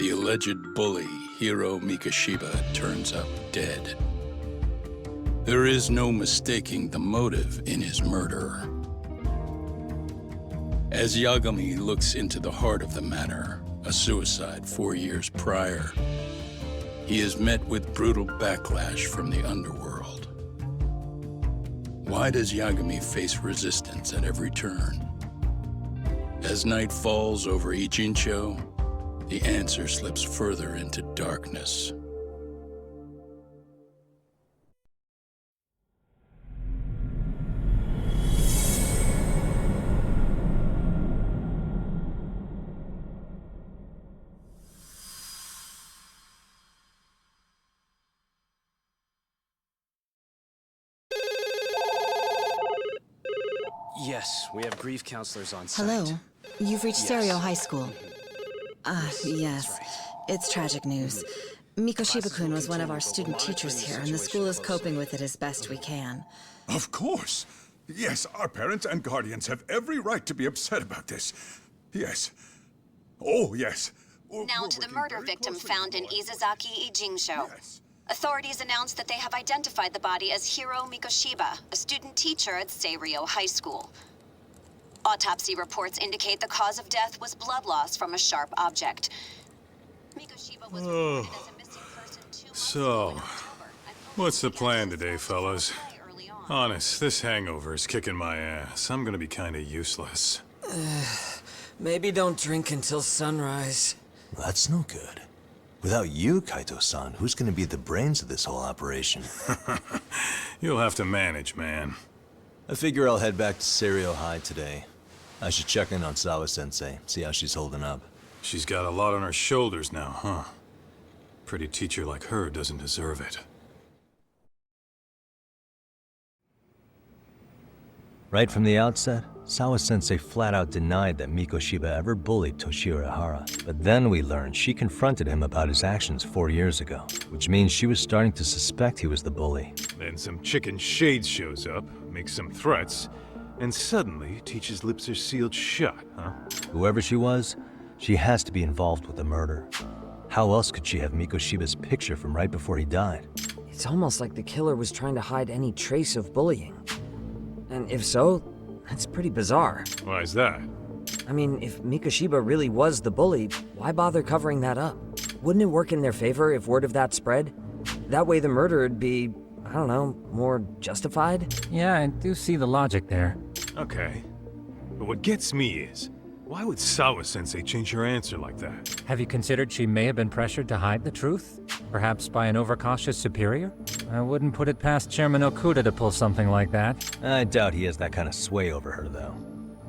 The alleged bully, Hiro Mikashiba, turns up dead. There is no mistaking the motive in his murder. As Yagami looks into the heart of the matter, a suicide 4 years prior, he is met with brutal backlash from the underworld. Why does Yagami face resistance at every turn? As night falls over Ijincho, the answer slips further into darkness. Yes, we have grief counselors on site. Hello. You've reached Yes. Stereo High School. Yes. That's right. It's tragic news. Mikashiba-kun was one of our student teachers here, and the school is coping with it as best we can. Of course. Yes, our parents and guardians have every right to be upset about this. Yes. Oh, yes. Now to the murder victim found in Isezaki Ijincho. Yes. Authorities announced that they have identified the body as Hiro Mikashiba, a student teacher at Seirio High School. Autopsy reports indicate the cause of death was blood loss from a sharp object. Mikashiba was reported as a missing person 2 months So, ago in October, and what's the plan police today, fellas? early on. Honest, this hangover is kicking my ass. I'm gonna be kinda useless. Maybe don't drink until sunrise. That's no good. Without you, Kaito-san, who's gonna be the brains of this whole operation? You'll have to manage, man. I figure I'll head back to Seirio High today. I should check in on Sawa-sensei, see how she's holding up. She's got a lot on her shoulders now, huh? Pretty teacher like her doesn't deserve it. Right from the outset, Sawa-sensei flat out denied that Mikoshiba ever bullied Toshiro Ihara. But then we learned she confronted him about his actions 4 years ago, which means she was starting to suspect he was the bully. Then some chicken shade shows up, makes some threats, and suddenly teacher's lips are sealed shut, huh? Whoever she was, she has to be involved with the murder. How else could she have Mikoshiba's picture from right before he died? It's almost like the killer was trying to hide any trace of bullying. And if so, that's pretty bizarre. Why is that? I mean, if Mikashiba really was the bully, why bother covering that up? Wouldn't it work in their favor if word of that spread? That way the murder would be, I don't know, more justified? Yeah, I do see the logic there. Okay. But what gets me is, why would Sawa-sensei change her answer like that? Have you considered she may have been pressured to hide the truth? Perhaps by an overcautious superior? I wouldn't put it past Chairman Okuda to pull something like that. I doubt he has that kind of sway over her, though.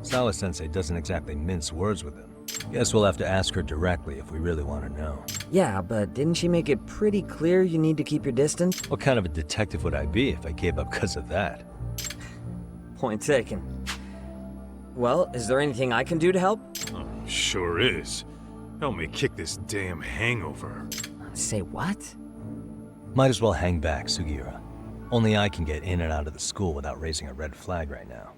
Sawa-sensei doesn't exactly mince words with him. Guess we'll have to ask her directly if we really want to know. Yeah, but didn't she make it pretty clear you need to keep your distance? What kind of a detective would I be if I gave up because of that? Point taken. Well, is there anything I can do to help? Oh, sure is. Help me kick this damn hangover. Say what? Might as well hang back, Sugiura. Only I can get in and out of the school without raising a red flag right now.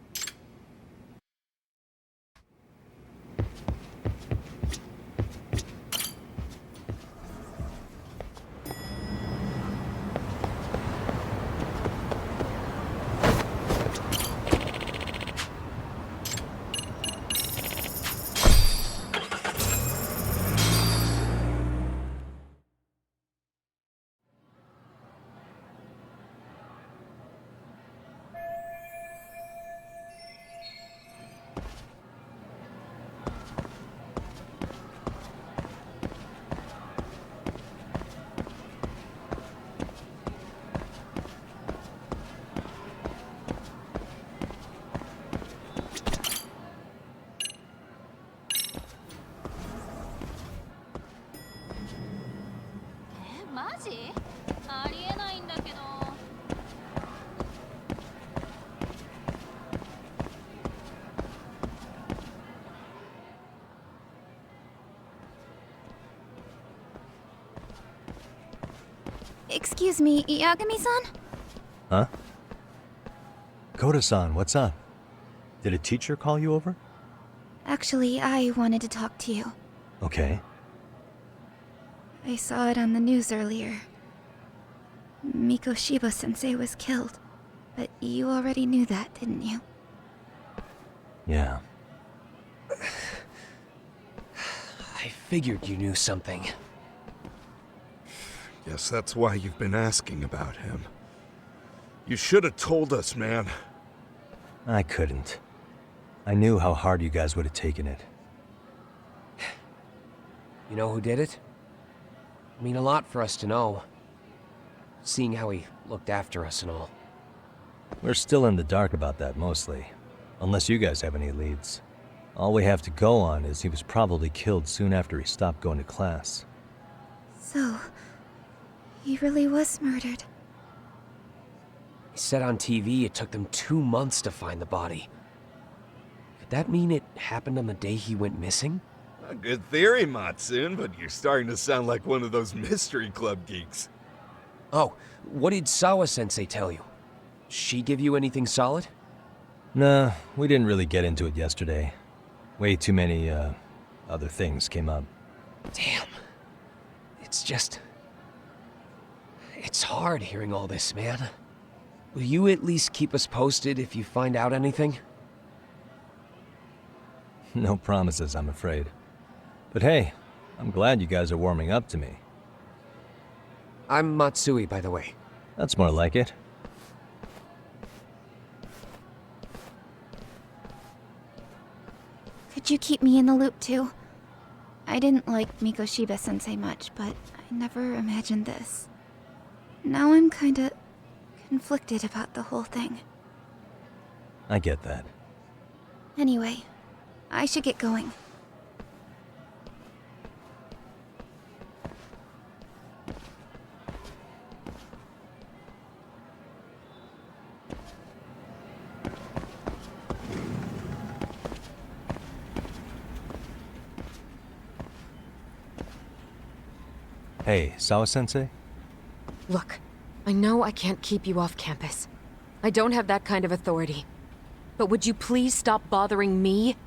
Excuse me, Yagami-san? Huh? Koda-san, what's up? Did a teacher call you over? Actually, I wanted to talk to you. Okay. I saw it on the news earlier. Mikoshiba-sensei was killed. But you already knew that, didn't you? Yeah. I figured you knew something. Guess that's why you've been asking about him. You should have told us, man. I couldn't. I knew how hard you guys would have taken it. You know who did it? I mean a lot for us to know. Seeing how he looked after us and all. We're still in the dark about that, mostly. Unless you guys have any leads. All we have to go on is he was probably killed soon after he stopped going to class. So, he really was murdered. He said on TV it took them 2 months to find the body. Could that mean it happened on the day he went missing? A good theory, Matsune, but you're starting to sound like one of those mystery club geeks. Oh, what did Sawa-sensei tell you? She give you anything solid? Nah, we didn't really get into it yesterday. Way too many, other things came up. Damn. It's just... It's hard hearing all this, man. Will you at least keep us posted if you find out anything? No promises, I'm afraid. But hey, I'm glad you guys are warming up to me. I'm Matsui, by the way. That's more like it. Could you keep me in the loop too? I didn't like Mikoshiba-sensei much, but I never imagined this. Now I'm kinda conflicted about the whole thing. I get that. Anyway, I should get going. Hey, Sawa-sensei? Look, I know I can't keep you off campus. I don't have that kind of authority. But would you please stop bothering me?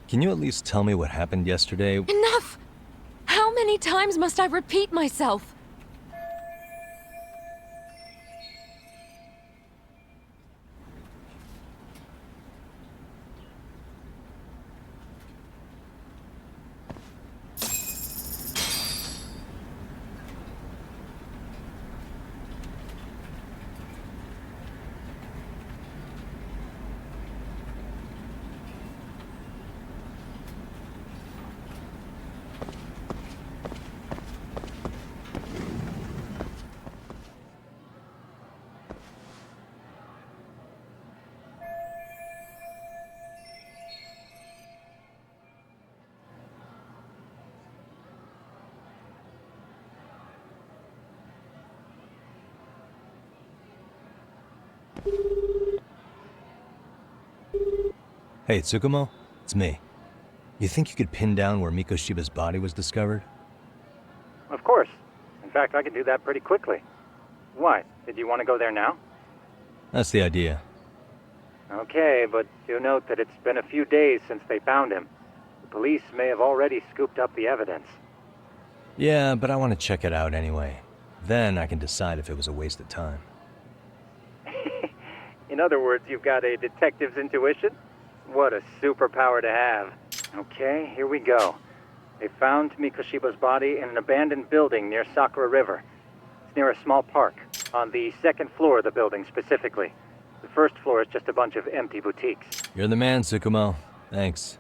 Can you at least tell me what happened yesterday? Enough! How many times must I repeat myself? Hey, Tsukumo? It's me. You think you could pin down where Mikoshiba's body was discovered? Of course. In fact, I can do that pretty quickly. What? Did you want to go there now? That's the idea. Okay, but do note that it's been a few days since they found him. The police may have already scooped up the evidence. Yeah, but I want to check it out anyway. Then I can decide if it was a waste of time. In other words, you've got a detective's intuition? What a superpower to have. Okay, here we go. They found Mikoshiba's body in an abandoned building near Sakura River. It's near a small park, on the second floor of the building specifically. The first floor is just a bunch of empty boutiques. You're the man, Tsukumo. Thanks.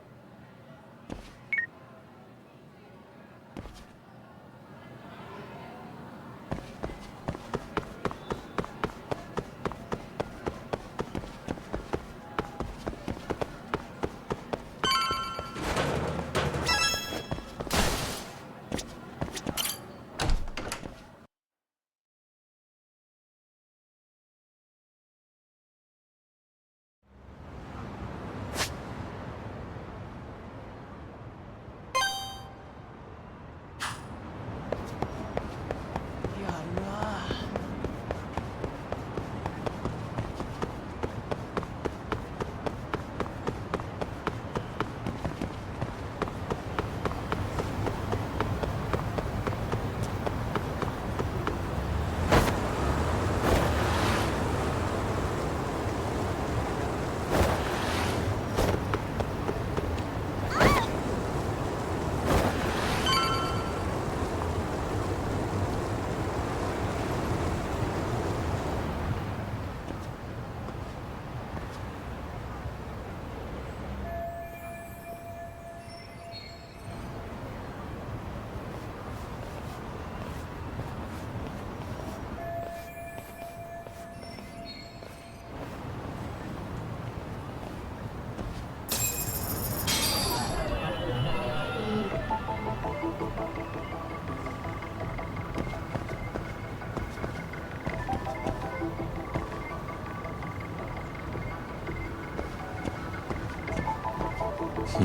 What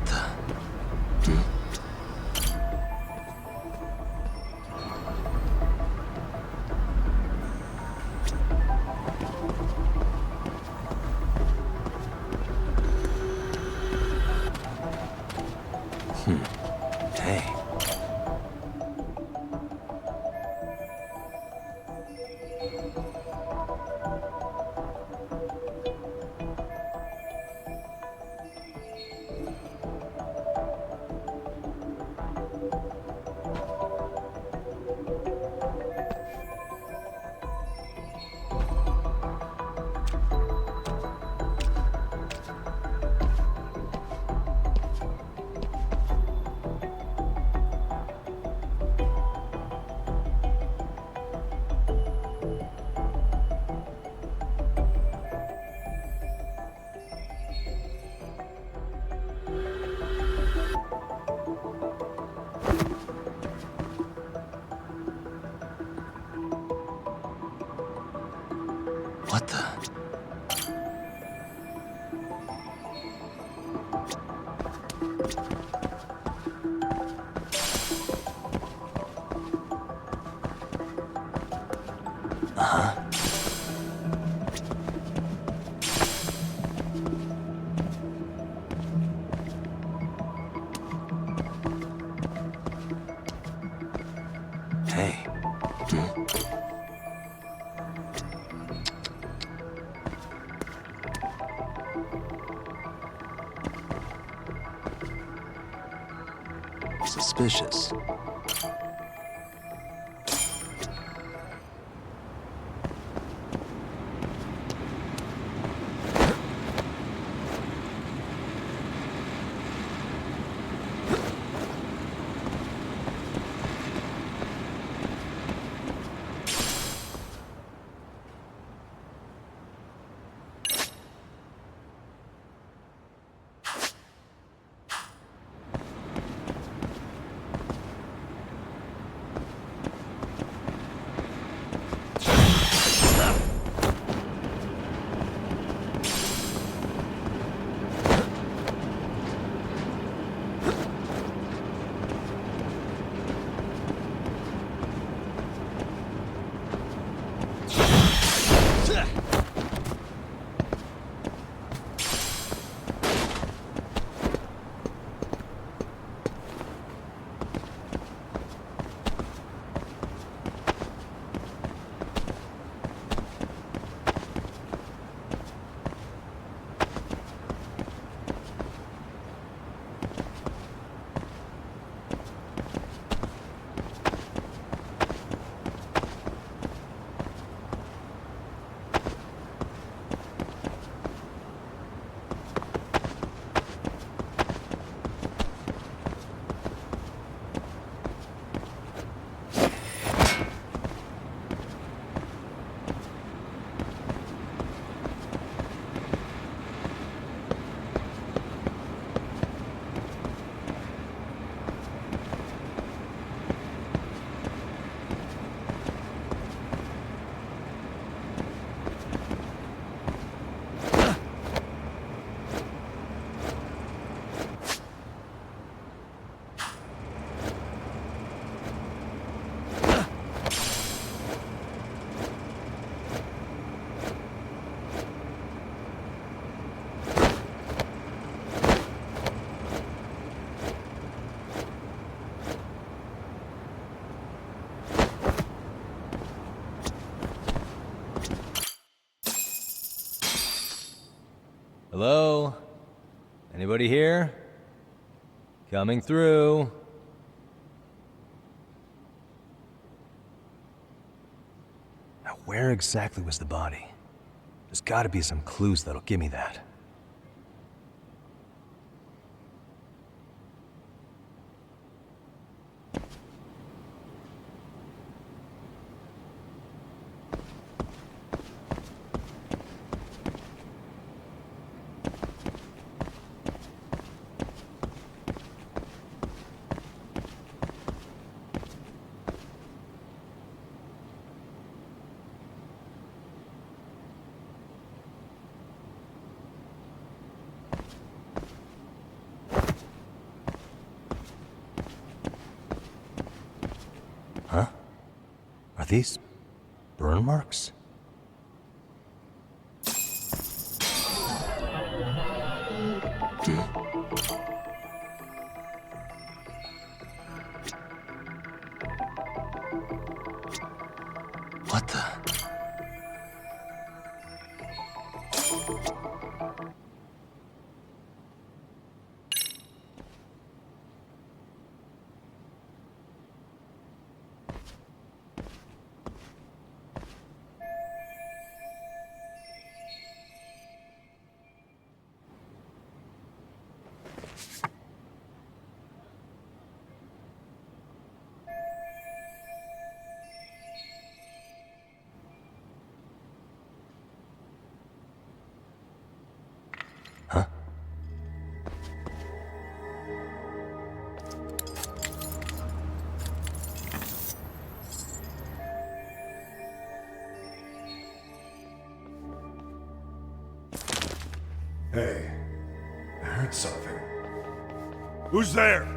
the? Hey. What the? Uh-huh. Hey. Suspicious. Hello? Anybody here? Coming through. Now, where exactly was the body? There's gotta be some clues that'll give me that. these burn marks? What the? Hey, I heard something. Who's there?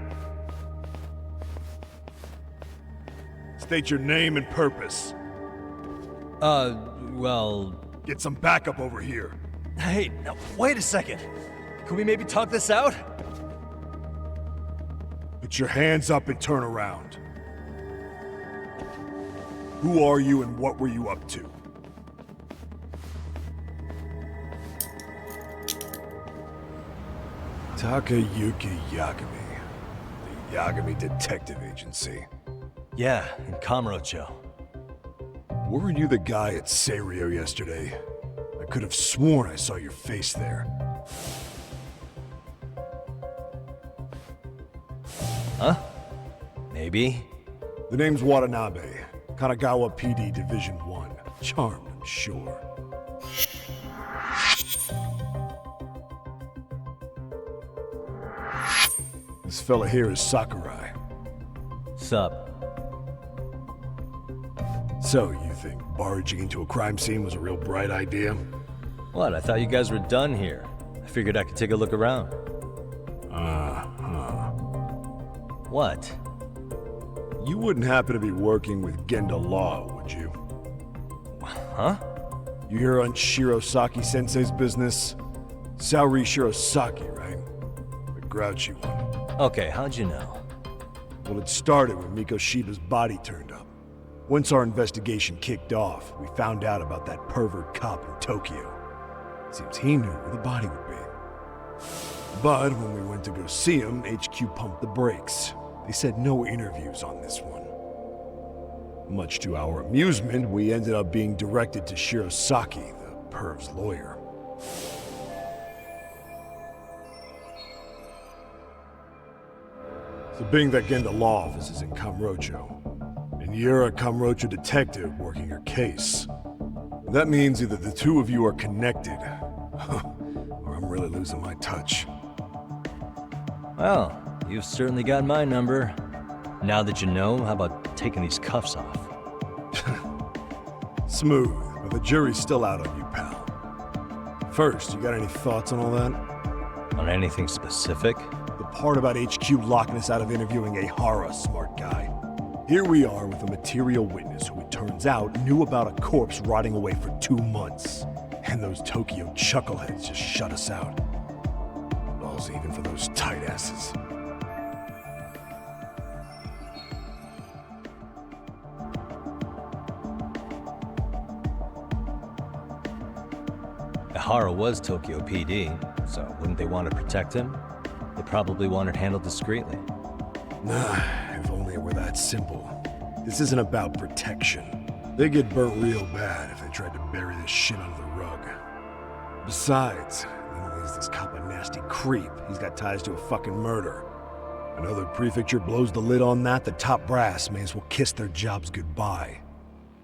State your name and purpose. Well... Get some backup over here. Hey, now, wait a second. Can we maybe talk this out? Put your hands up and turn around. Who are you and what were you up to? Takayuki Yagami. The Yagami Detective Agency. Yeah, in Kamurochō. Weren't you the guy at Seiryō yesterday? I could have sworn I saw your face there. Huh? Maybe. The name's Watanabe. Kanagawa PD Division 1. Charmed, I'm sure. This fella here is Sakurai. Sup? So, you think barging into a crime scene was a real bright idea? What, I thought you guys were done here. I figured I could take a look around. What? You wouldn't happen to be working with Genda Law, would you? Huh? You hear on Shirosaki-sensei's business? Saori Shirosaki, right? The grouchy one. Okay, how'd you know? Well, it started when Miko Shiba's body turned up. Once our investigation kicked off, we found out about that pervert cop in Tokyo. Seems he knew where the body would be. But when we went to go see him, HQ pumped the brakes. They said no interviews on this one. Much to our amusement, we ended up being directed to Shirosaki, the perv's lawyer. So being that Genda Law office is in Kamurochō, and you're a Kamurochō detective working your case, that means either the two of you are connected, or I'm really losing my touch. Well, you've certainly got my number. Now that you know, how about taking these cuffs off? Smooth, but the jury's still out on you, pal. First, you got any thoughts on all that? On anything specific? The part about HQ locking us out of interviewing Ehara, smart guy. Here we are with a material witness who it turns out knew about a corpse rotting away for 2 months. And those Tokyo chuckleheads just shut us out. Balls even for those tight asses. Ehara was Tokyo PD, so wouldn't they want to protect him? They probably want it handled discreetly. Nah, if only it were that simple. This isn't about protection. They get burnt real bad if they tried to bury this shit under the rug. Besides, not only is this cop a nasty creep, he's got ties to a fucking murder. Another prefecture blows the lid on that, the top brass may as well kiss their jobs goodbye.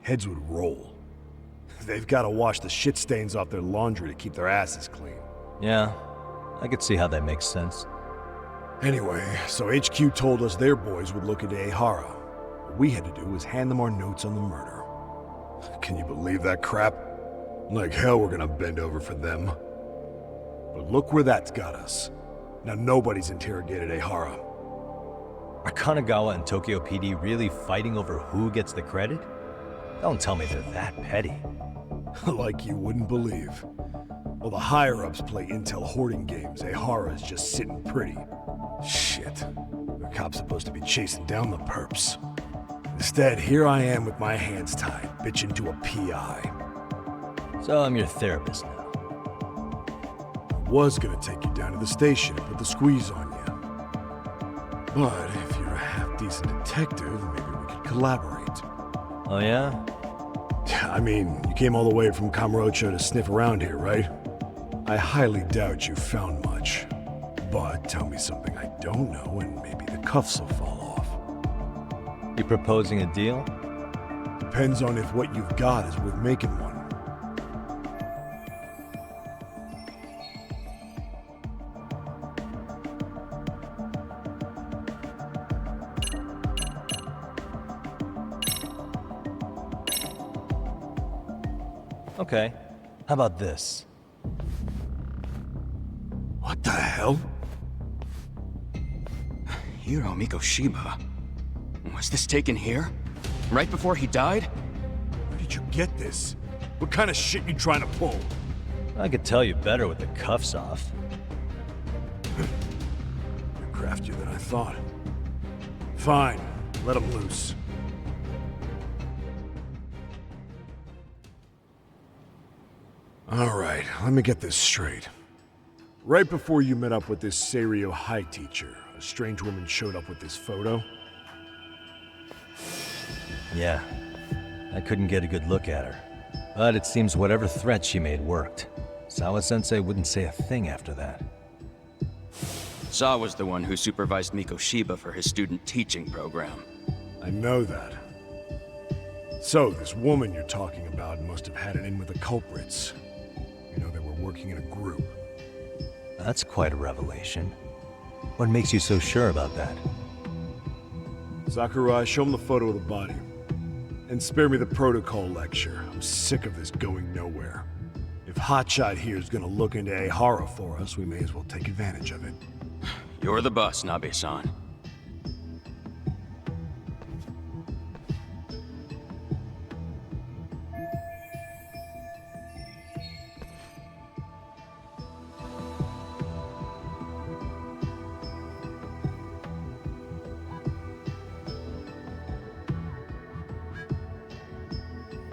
Heads would roll. They've got to wash the shit stains off their laundry to keep their asses clean. Yeah, I could see how that makes sense. Anyway, so HQ told us their boys would look into Ehara. What we had to do was hand them our notes on the murder. Can you believe that crap? Like hell we're gonna bend over for them. But look where that's got us. Now nobody's interrogated Ehara. Are Kanagawa and Tokyo PD really fighting over who gets the credit? Don't tell me they're that petty. Like you wouldn't believe. While the higher-ups play intel hoarding games, Ehara's just sitting pretty. Shit. The cop's supposed to be chasing down the perps. Instead, here I am with my hands tied, bitching to a PI. So I'm your therapist now. I was gonna take you down to the station and put the squeeze on you. But if you're a half-decent detective, maybe we could collaborate. Oh yeah? I mean, you came all the way from Kamurochō to sniff around here, right? I highly doubt you found much. But tell me something I don't know and maybe the cuffs will fall off. You proposing a deal? Depends on if what you've got is worth making one. Okay. How about this? What the hell? Hiro Mikoshiba. Was this taken here? Right before he died? Where did you get this? What kind of shit you trying to pull? I could tell you better with the cuffs off. You're craftier than I thought. Fine, let him loose. Alright, let me get this straight. Right before you met up with this Seiryo High teacher, a strange woman showed up with this photo? Yeah. I couldn't get a good look at her. But it seems whatever threat she made worked. Sawa-sensei wouldn't say a thing after that. Sawa's the one who supervised Mikoshiba for his student teaching program. I know that. So, this woman you're talking about must have had it in with the culprits. You know, they were working in a group. That's quite a revelation. What makes you so sure about that? Sakurai, show him the photo of the body. And spare me the protocol lecture. I'm sick of this going nowhere. If Hotshot here is gonna look into Ehara for us, we may as well take advantage of it. You're the boss, Nabe-san.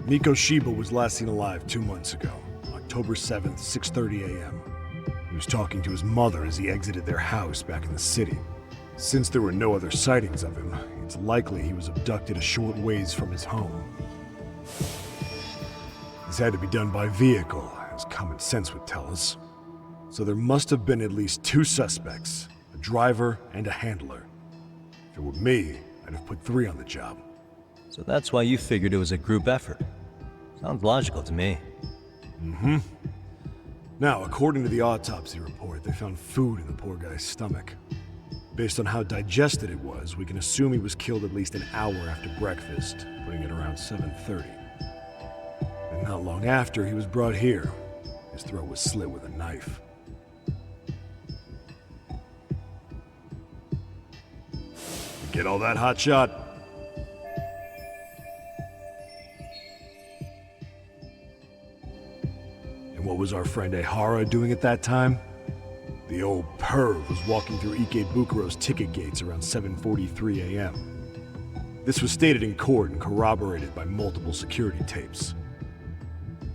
Mikoshiba was last seen alive 2 months ago, October 7th, 6:30 a.m. He was talking to his mother as he exited their house back in the city. Since there were no other sightings of him, it's likely he was abducted a short ways from his home. This had to be done by vehicle, as common sense would tell us. So there must have been at least 2 suspects, a driver and a handler. If it were me, I'd have put 3 on the job. So that's why you figured it was a group effort. Sounds logical to me. Mm-hmm. Now, according to the autopsy report, they found food in the poor guy's stomach. Based on how digested it was, we can assume he was killed at least an hour after breakfast, putting it around 7:30. And not long after, he was brought here. His throat was slit with a knife. You get all that, Hotshot? What was our friend Ehara doing at that time? The old perv was walking through Ikebukuro's ticket gates around 7:43 a.m. This was stated in court and corroborated by multiple security tapes.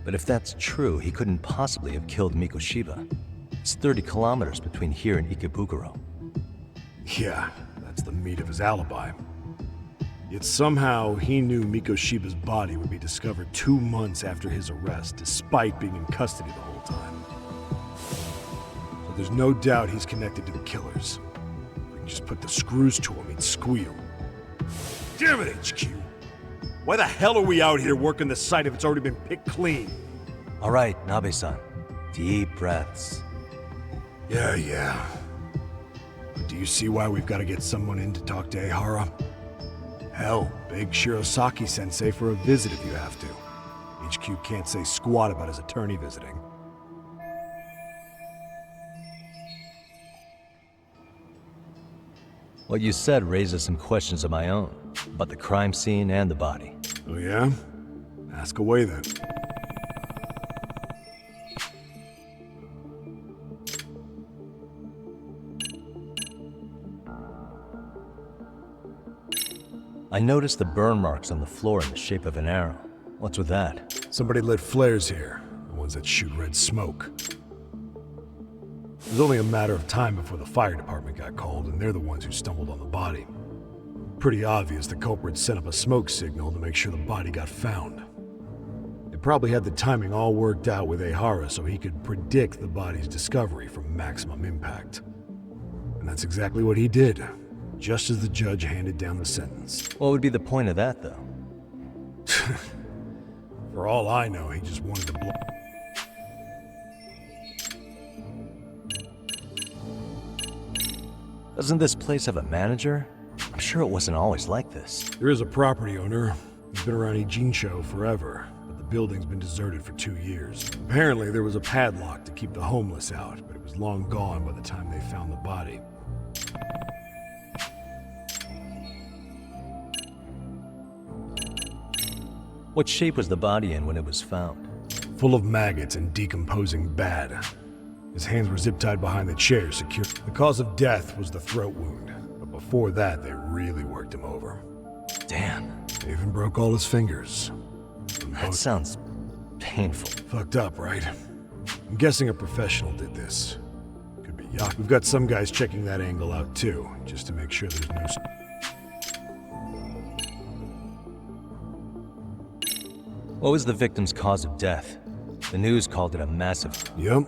But if that's true, he couldn't possibly have killed Mikoshiba. It's 30 kilometers between here and Ikebukuro. Yeah, that's the meat of his alibi. Yet somehow, he knew Mikoshiba's body would be discovered 2 months after his arrest, despite being in custody the whole time. So there's no doubt he's connected to the killers. If we can just put the screws to him, he'd squeal. Damn it, HQ! Why the hell are we out here working the site if it's already been picked clean? All right, Nabe-san. Deep breaths. Yeah. But do you see why we've got to get someone in to talk to Ehara? Hell, beg Shirosaki-sensei for a visit if you have to. HQ can't say squat about his attorney visiting. What you said raises some questions of my own, about the crime scene and the body. Oh yeah? Ask away then. I noticed the burn marks on the floor in the shape of an arrow. What's with that? Somebody lit flares here, the ones that shoot red smoke. It was only a matter of time before the fire department got called, and they're the ones who stumbled on the body. Pretty obvious the culprit set up a smoke signal to make sure the body got found. They probably had the timing all worked out with Ehara so he could predict the body's discovery from maximum impact. And that's exactly what he did, just as the judge handed down the sentence. What would be the point of that, though? For all I know, he just wanted to blow. Doesn't this place have a manager? I'm sure it wasn't always like this. There is a property owner. He's been around Ijincho forever, but the building's been deserted for 2 years. Apparently, there was a padlock to keep the homeless out, but it was long gone by the time they found the body. What shape was the body in when it was found? Full of maggots and decomposing bad. His hands were zip-tied behind the chair, secure. The cause of death was the throat wound, but before that, they really worked him over. Damn. They even broke all his fingers. That sounds painful. Fucked up, right? I'm guessing a professional did this. Could be Yak. We've got some guys checking that angle out too, just to make sure there's no... What was the victim's cause of death? The news called it a massive... Yup.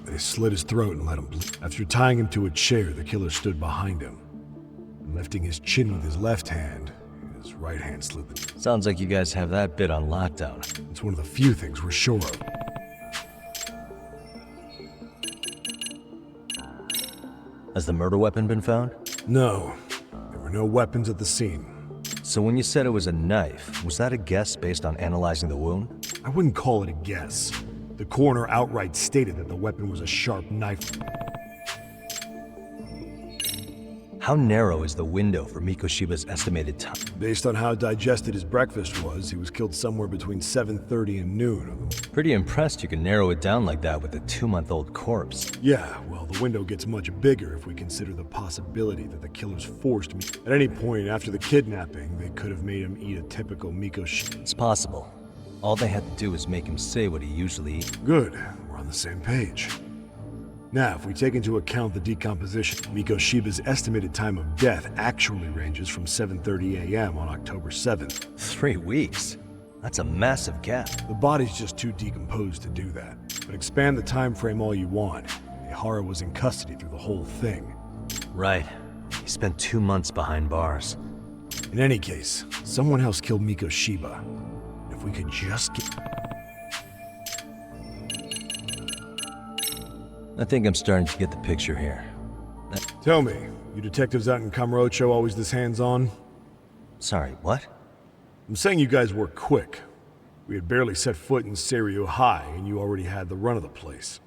They slit his throat and let him bleed. After tying him to a chair, the killer stood behind him. Lifting his chin with his left hand, his right hand slid the... Sounds like you guys have that bit on lockdown. It's one of the few things we're sure of. Has the murder weapon been found? No. There were no weapons at the scene. So when you said it was a knife, was that a guess based on analyzing the wound? I wouldn't call it a guess. The coroner outright stated that the weapon was a sharp knife. How narrow is the window for Mikoshiba's estimated time? Based on how digested his breakfast was, he was killed somewhere between 7:30 and noon. Pretty impressed you can narrow it down like that with a 2-month-old corpse. Yeah, well, the window gets much bigger if we consider the possibility that the killers forced me. At any point after the kidnapping, they could have made him eat a typical Mikoshiba. It's possible. All they had to do was make him say what he usually eats. Good. We're on the same page. Now, if we take into account the decomposition, Mikoshiba's estimated time of death actually ranges from 7:30 a.m. on October 7th. 3 weeks? That's a massive gap. The body's just too decomposed to do that. But expand the time frame all you want. Ehara was in custody through the whole thing. Right. He spent 2 months behind bars. In any case, someone else killed Mikoshiba. If we could just get... I think I'm starting to get the picture here. Tell me, you detectives out in Kamurochō always this hands-on? Sorry, what? I'm saying you guys work quick. We had barely set foot in Seiryo High, and you already had the run of the place.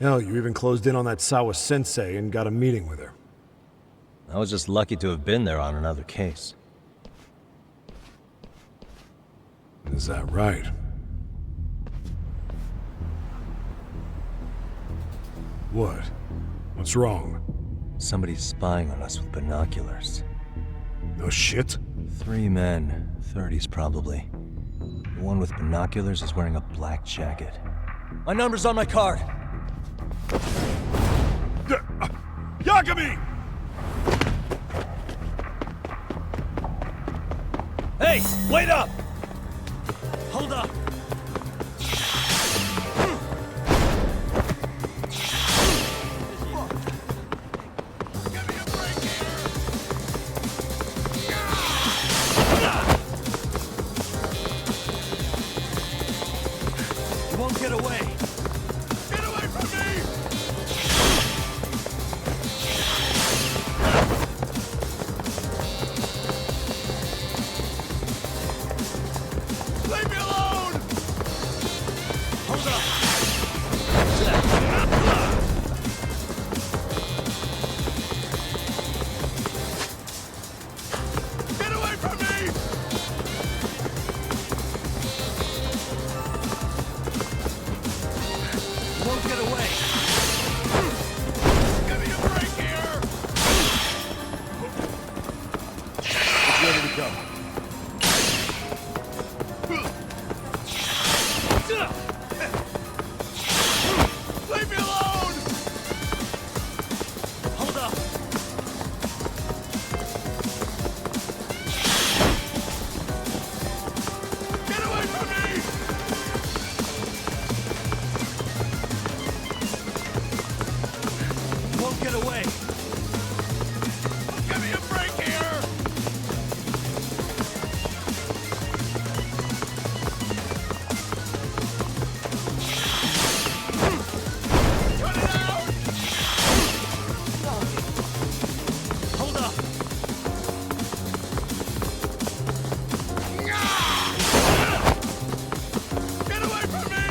Hell, you even closed in on that Sawa-sensei and got a meeting with her. I was just lucky to have been there on another case. Is that right? What? What's wrong? Somebody's spying on us with binoculars. No shit? 3 men, 30s probably. The one with binoculars is wearing a black jacket. My number's on my card! Yagami! Hey, wait up! Hold up! You won't get away! Get away from me! get away! Give me a break here! Cut it out! Hold up! Get away from me!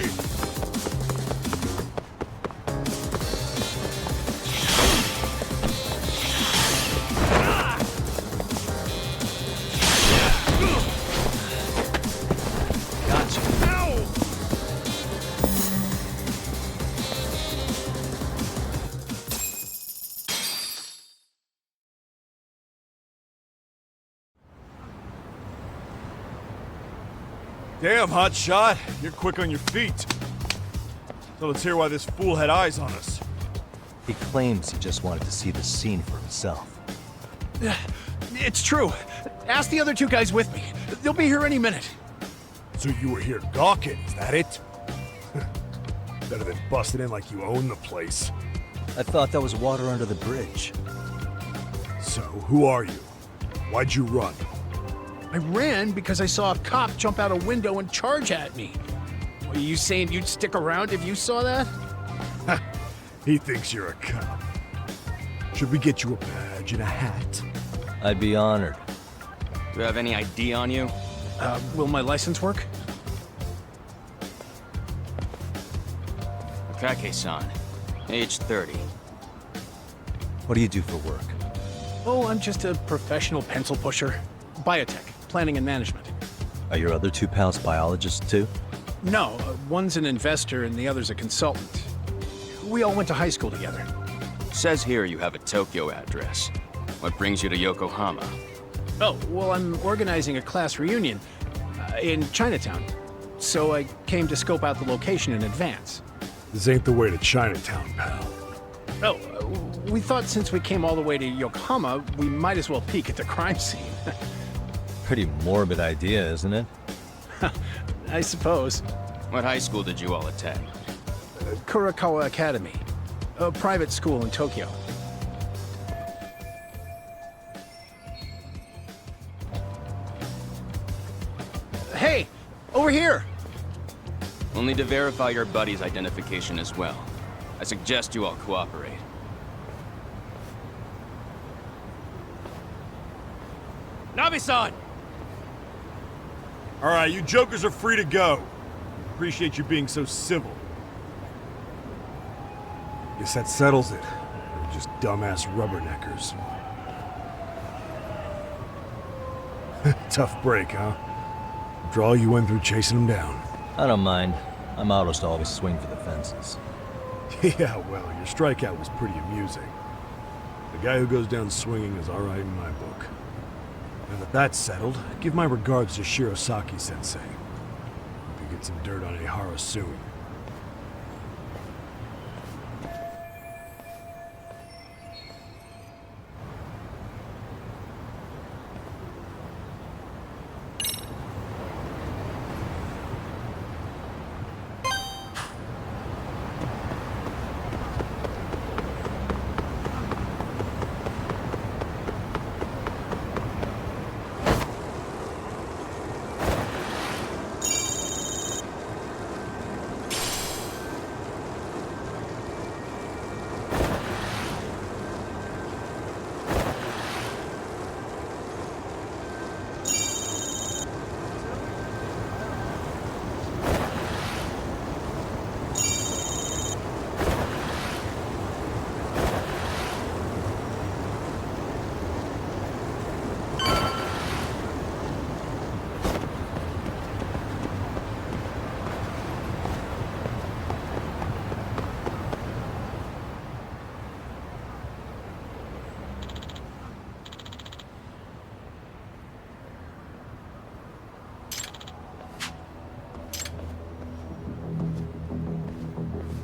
Gotcha. Ow! Damn, hot shot. You're quick on your feet. So let's hear why this fool had eyes on us. He claims he just wanted to see the scene for himself. It's true. Ask the other two guys with me. They'll be here any minute. So you were here gawking, is that it? Better than busting in like you own the place. I thought that was water under the bridge. So, who are you? Why'd you run? I ran because I saw a cop jump out a window and charge at me. Are you saying you'd stick around if you saw that? He thinks you're a cop. Should we get you a badge and a hat? I'd be honored. Do you have any ID on you? Will my license work? Kake-san, age 30. What do you do for work? Oh, I'm just a professional pencil pusher. Biotech, planning and management. Are your other two pals biologists too? No, one's an investor and the other's a consultant. We all went to high school together. Says here you have a Tokyo address. What brings you to Yokohama? Oh, well, I'm organizing a class reunion in Chinatown. So I came to scope out the location in advance. This ain't the way to Chinatown, pal. Oh, we thought since we came all the way to Yokohama, we might as well peek at the crime scene. Pretty morbid idea, isn't it? I suppose. What high school did you all attend? Kurakawa Academy, a private school in Tokyo. Hey, over here! We'll need to verify your buddy's identification as well. I suggest you all cooperate. Nabi-san! All right, you jokers are free to go. Appreciate you being so civil. Guess that settles it. We're just dumbass rubberneckers. Tough break, huh? After all you went through chasing them down. I don't mind. My motto's to always swing for the fences. Yeah, well, your strikeout was pretty amusing. The guy who goes down swinging is all right in my book. Now that that's settled, give my regards to Shirosaki-sensei. Hope you get some dirt on Ihara soon.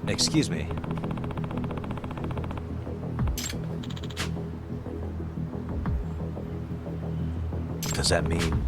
Excuse me. Does that mean...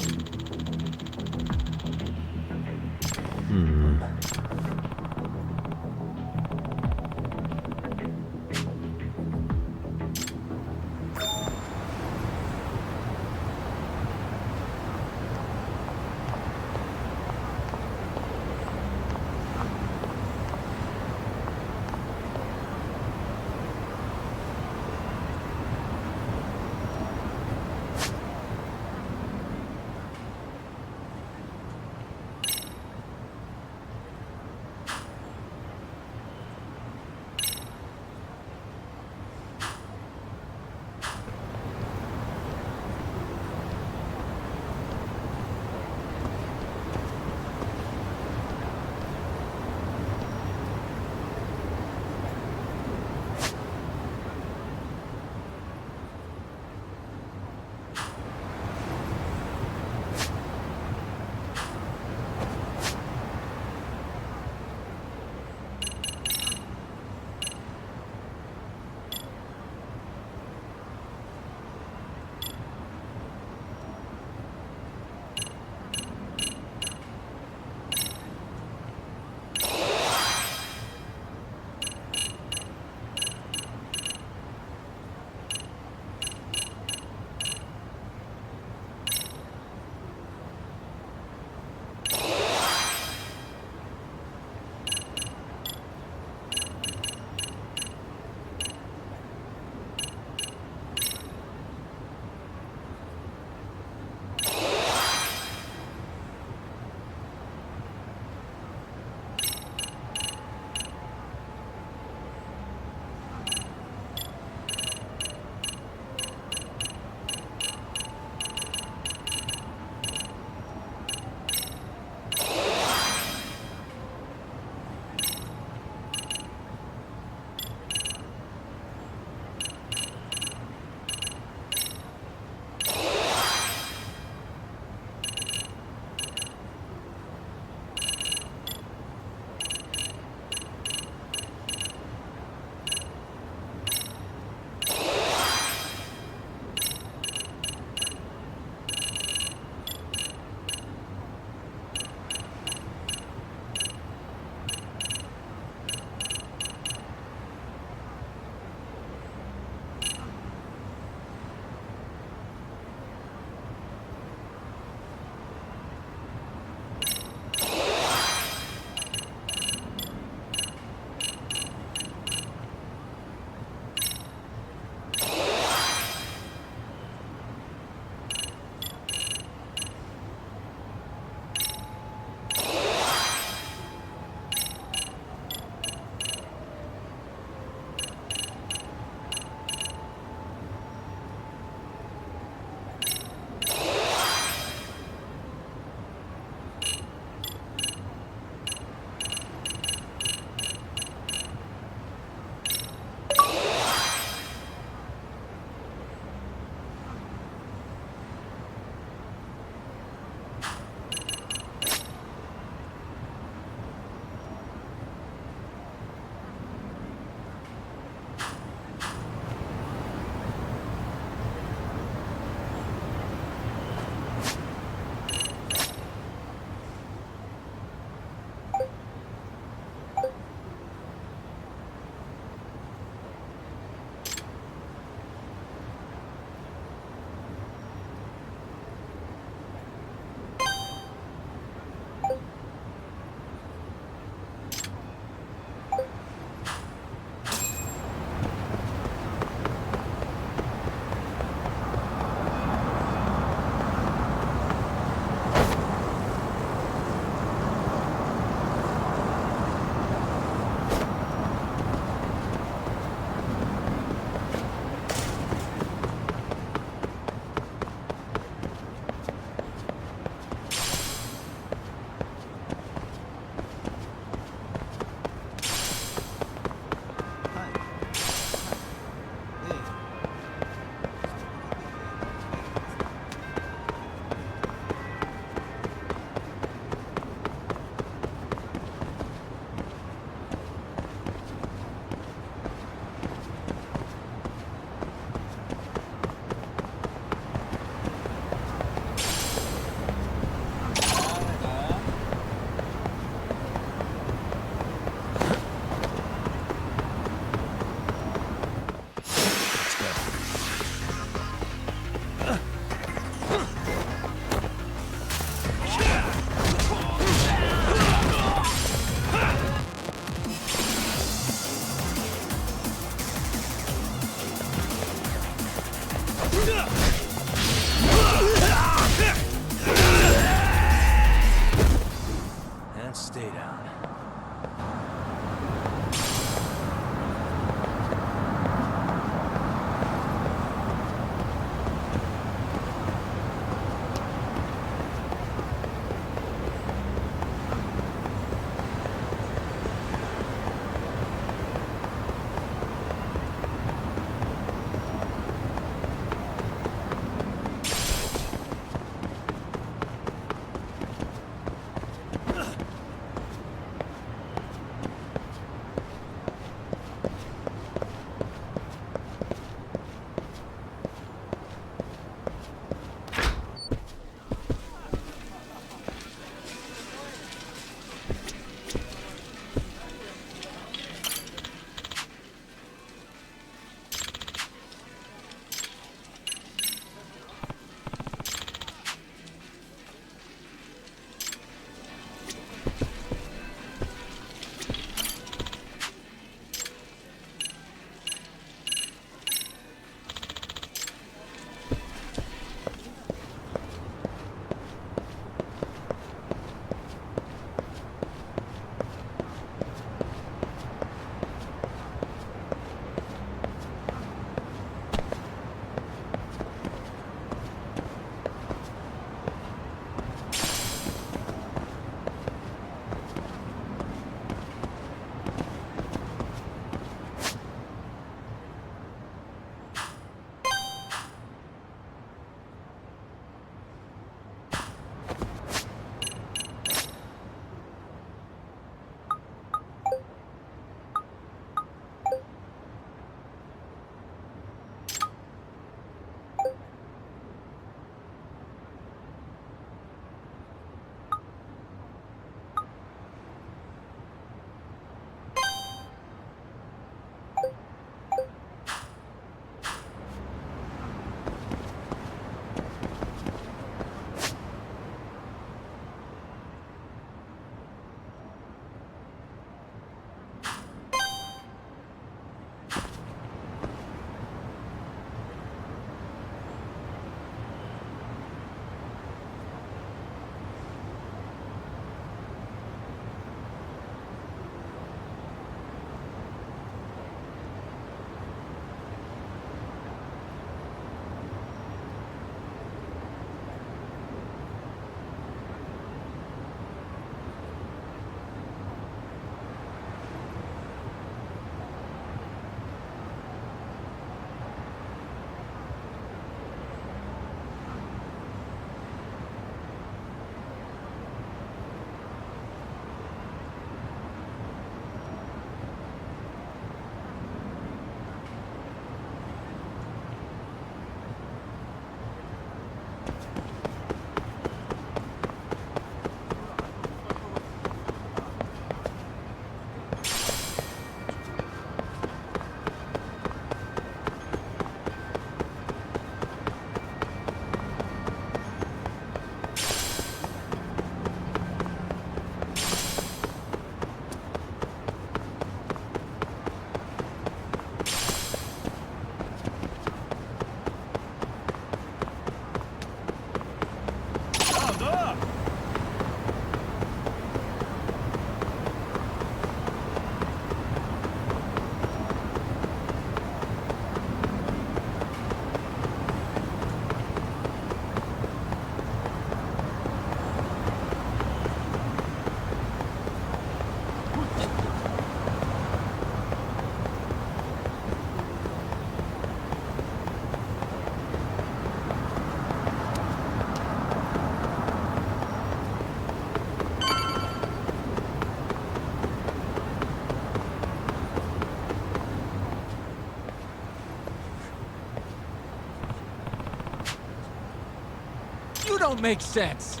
You don't make sense.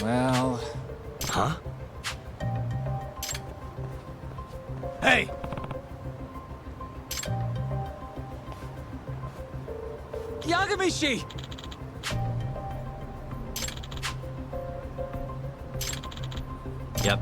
Well... Huh? Hey! Yagami-shi! Yep.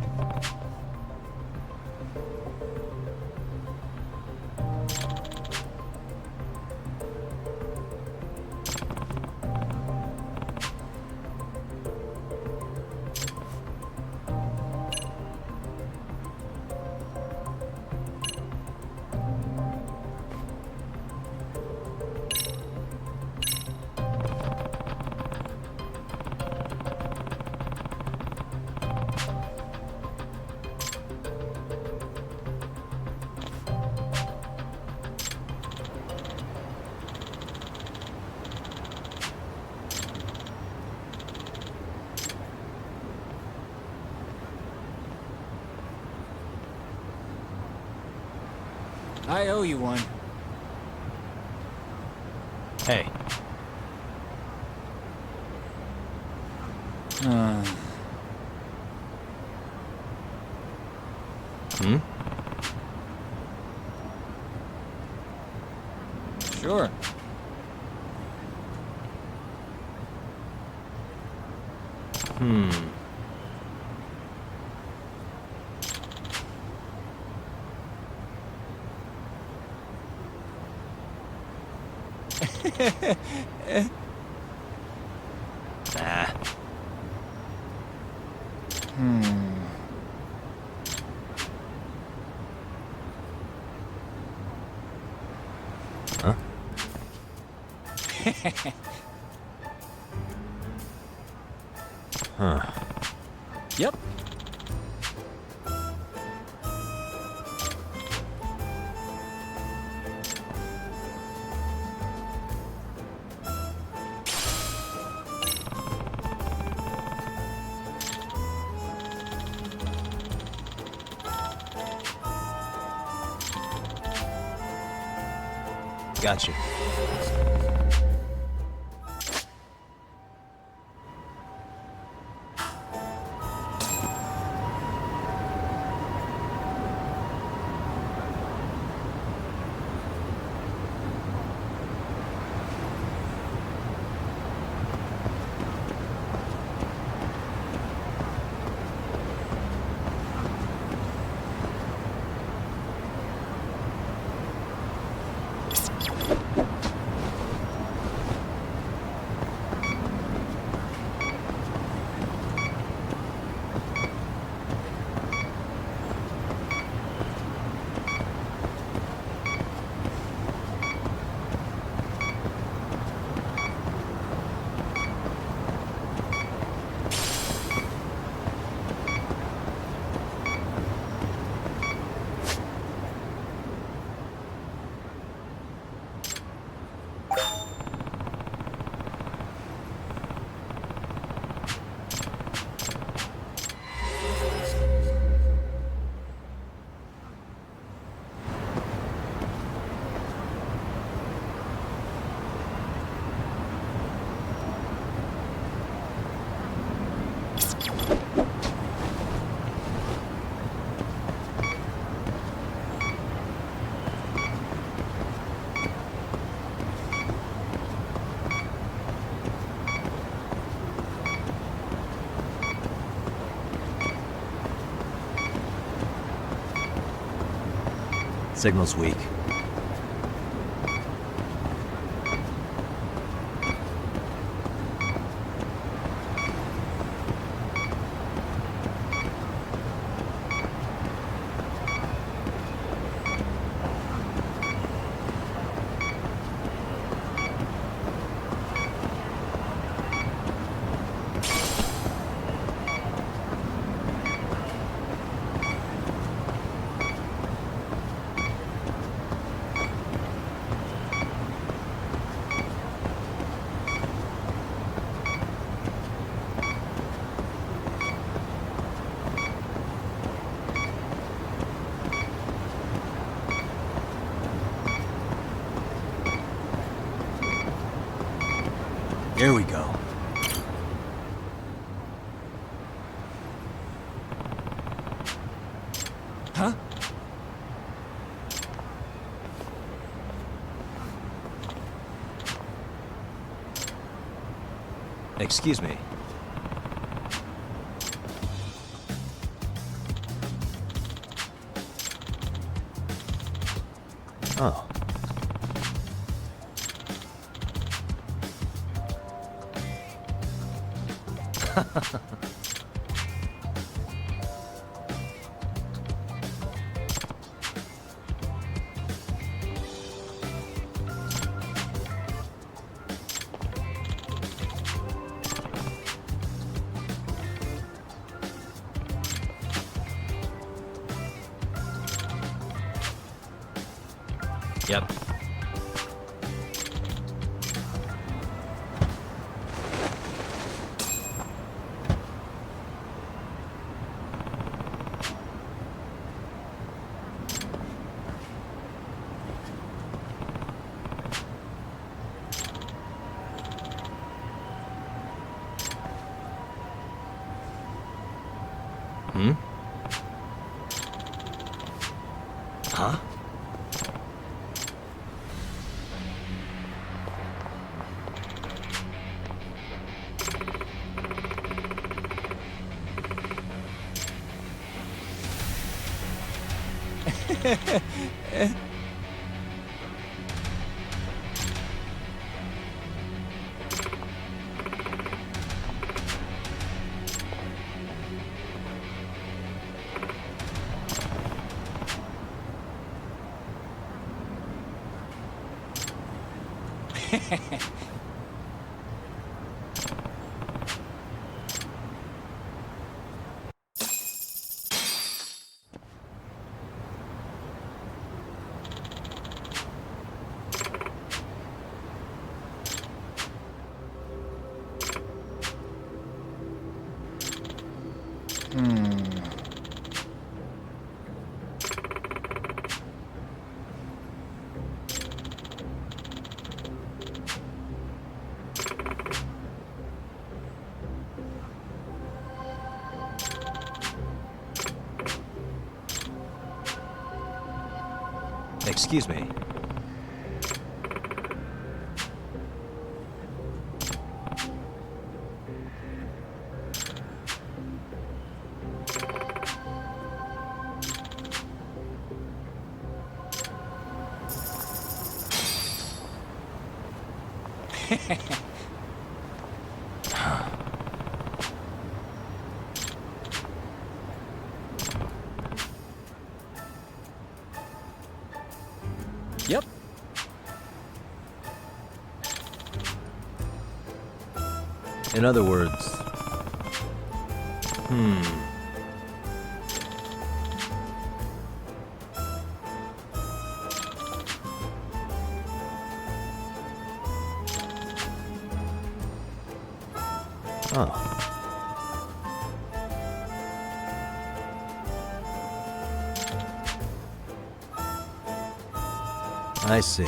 I owe you one. Hey. Hmm? Sure. Nah. Huh? Huh. Yep. Got you. Signal's weak. Here we go. Huh? Excuse me. Oh. Yep. Hmm? Huh? Excuse me. Yep. In other words... Oh. I see.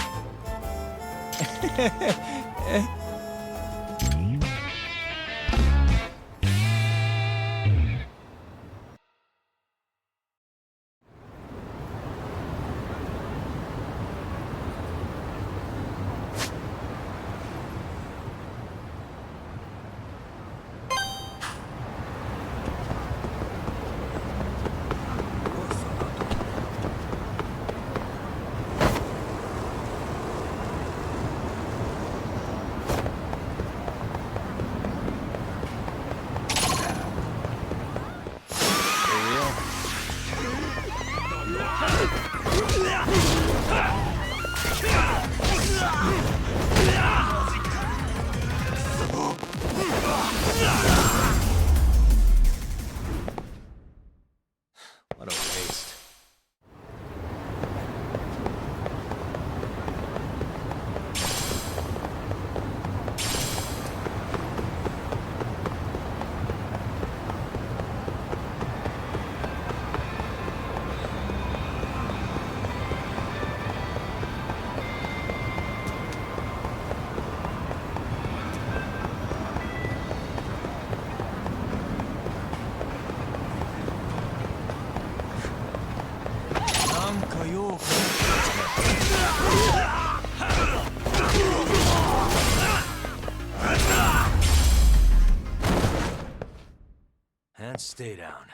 stay down.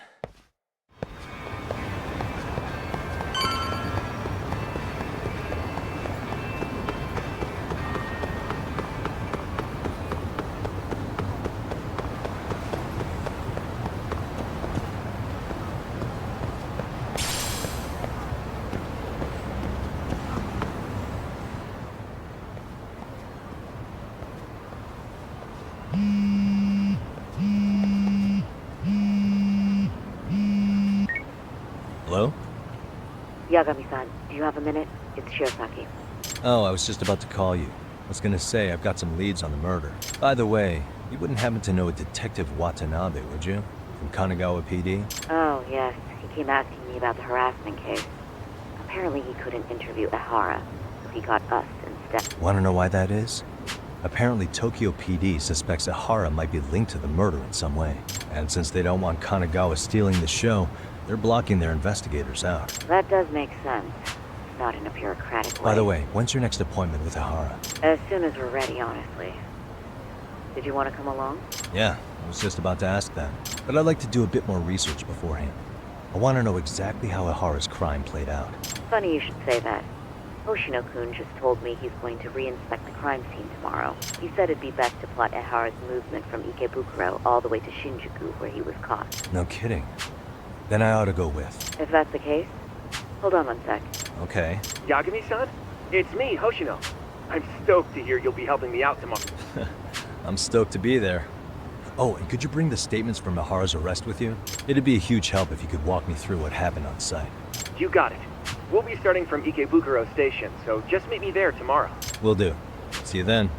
Hello? Yagami-san, do you have a minute? It's Shiozaki. Oh, I was just about to call you. I was gonna say, I've got some leads on the murder. By the way, you wouldn't happen to know a Detective Watanabe, would you? From Kanagawa PD? Oh, yes. He came asking me about the harassment case. Apparently he couldn't interview Ehara, so he got us instead. Wanna know why that is? Apparently Tokyo PD suspects Ehara might be linked to the murder in some way. And since they don't want Kanagawa stealing the show, they're blocking their investigators out. That does make sense. Not in a bureaucratic way. By the way, when's your next appointment with Ehara? As soon as we're ready, honestly. Did you want to come along? Yeah, I was just about to ask that. But I'd like to do a bit more research beforehand. I want to know exactly how Ehara's crime played out. Funny you should say that. Hoshino-kun just told me he's going to reinspect the crime scene tomorrow. He said it'd be best to plot Ehara's movement from Ikebukuro all the way to Shinjuku, where he was caught. No kidding. Then I ought to go with. If that's the case, hold on one sec. Okay. Yagami-san? It's me, Hoshino. I'm stoked to hear you'll be helping me out tomorrow. I'm stoked to be there. Oh, and could you bring the statements from Ehara's arrest with you? It'd be a huge help if you could walk me through what happened on site. You got it. We'll be starting from Ikebukuro Station, so just meet me there tomorrow. Will do. See you then.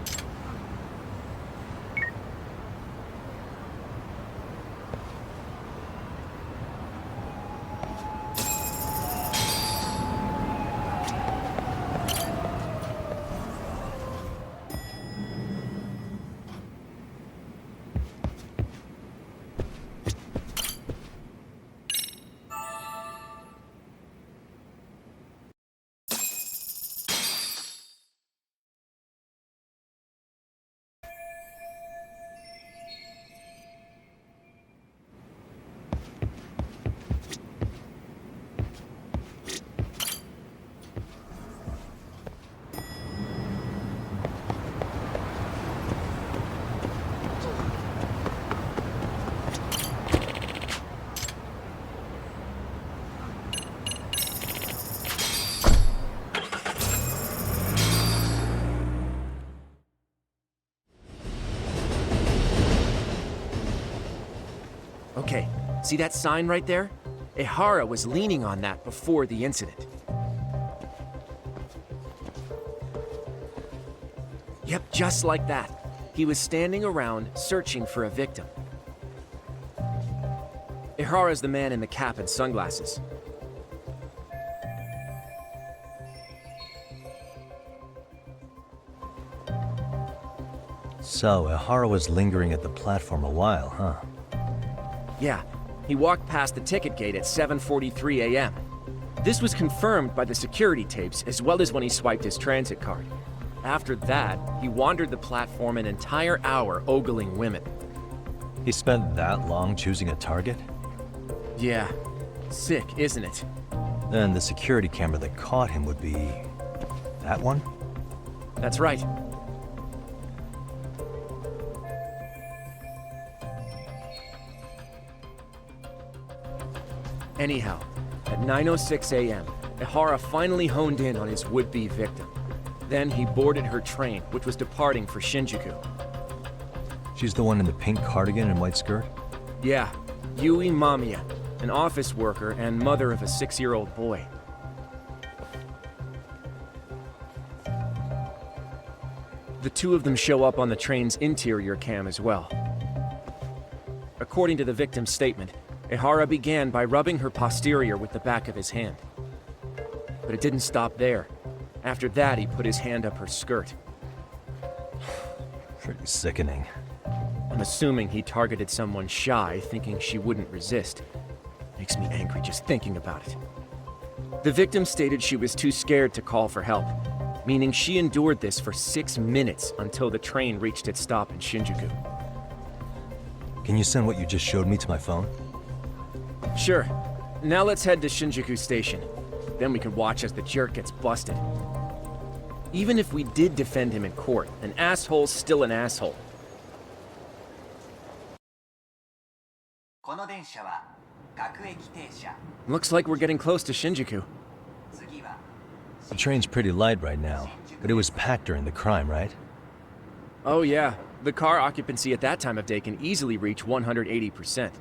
Okay, see that sign right there? Ehara was leaning on that before the incident. Yep, just like that. He was standing around searching for a victim. Ehara's the man in the cap and sunglasses. So, Ehara was lingering at the platform a while, huh? Yeah, he walked past the ticket gate at 7:43 a.m. This was confirmed by the security tapes as well as when he swiped his transit card. After that, he wandered the platform an entire hour ogling women. He spent that long choosing a target? Yeah, sick, isn't it? Then the security camera that caught him would be... that one? That's right. Anyhow, at 9:06 a.m., Ehara finally honed in on his would-be victim. Then he boarded her train, which was departing for Shinjuku. She's the one in the pink cardigan and white skirt? Yeah, Yui Mamiya, an office worker and mother of a 6-year-old boy. The two of them show up on the train's interior cam as well. According to the victim's statement, Ehara began by rubbing her posterior with the back of his hand. But it didn't stop there. After that, he put his hand up her skirt. Pretty sickening. I'm assuming he targeted someone shy, thinking she wouldn't resist. Makes me angry just thinking about it. The victim stated she was too scared to call for help, meaning she endured this for 6 minutes until the train reached its stop in Shinjuku. Can you send what you just showed me to my phone? Sure. Now let's head to Shinjuku Station. Then we can watch as the jerk gets busted. Even if we did defend him in court, an asshole's still an asshole. Looks like we're getting close to Shinjuku. The train's pretty light right now, but it was packed during the crime, right? Oh yeah, the car occupancy at that time of day can easily reach 180%.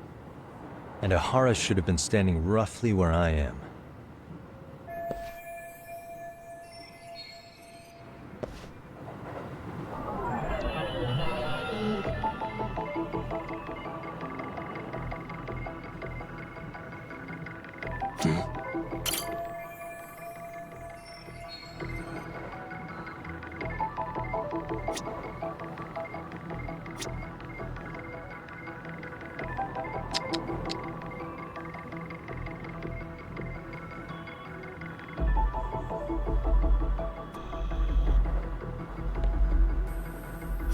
And Ihara should have been standing roughly where I am.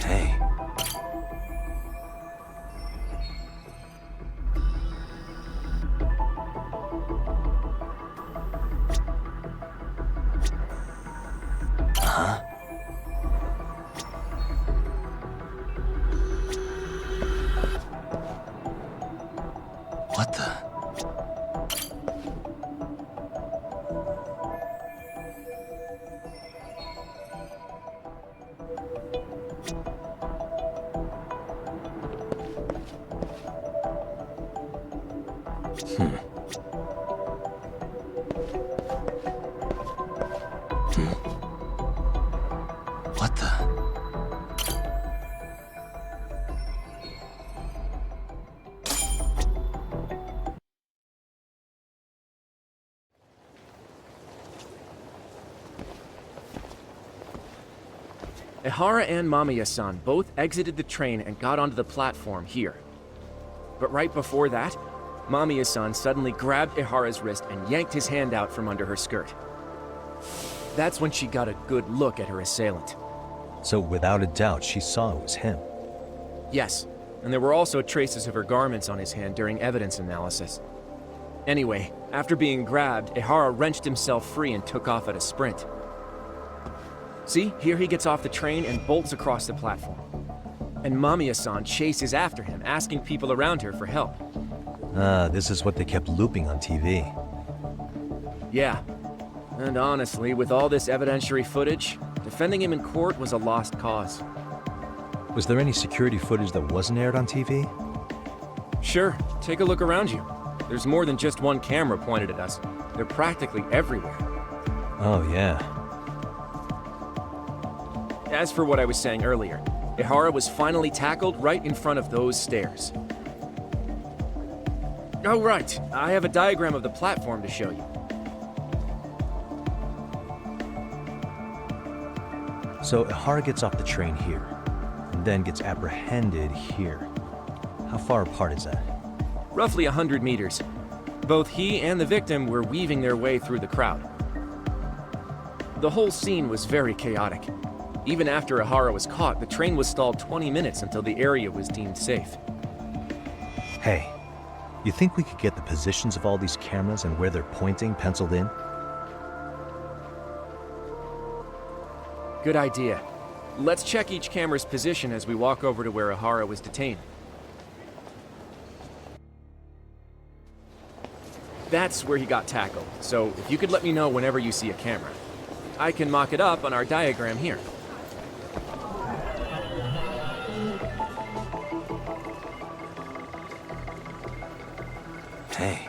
Hey. Huh? What the? What the? Ihara and Mamiya-san both exited the train and got onto the platform here. But right before that, Mamiya-san suddenly grabbed Ihara's wrist and yanked his hand out from under her skirt. That's when she got a good look at her assailant. So without a doubt, she saw it was him. Yes, and there were also traces of her garments on his hand during evidence analysis. Anyway, after being grabbed, Ihara wrenched himself free and took off at a sprint. See, here he gets off the train and bolts across the platform. And Mamiya-san chases after him, asking people around her for help. Ah, this is what they kept looping on TV. Yeah. And honestly, with all this evidentiary footage, defending him in court was a lost cause. Was there any security footage that wasn't aired on TV? Sure, take a look around you. There's more than just one camera pointed at us. They're practically everywhere. Oh, yeah. As for what I was saying earlier, Ihara was finally tackled right in front of those stairs. Oh, right. I have a diagram of the platform to show you. So Ihara gets off the train here, and then gets apprehended here. How far apart is that? Roughly 100 meters. Both he and the victim were weaving their way through the crowd. The whole scene was very chaotic. Even after Ihara was caught, the train was stalled 20 minutes until the area was deemed safe. Hey, you think we could get the positions of all these cameras and where they're pointing penciled in? Good idea. Let's check each camera's position as we walk over to where Ihara was detained. That's where he got tackled, so if you could let me know whenever you see a camera. I can mock it up on our diagram here. Hey.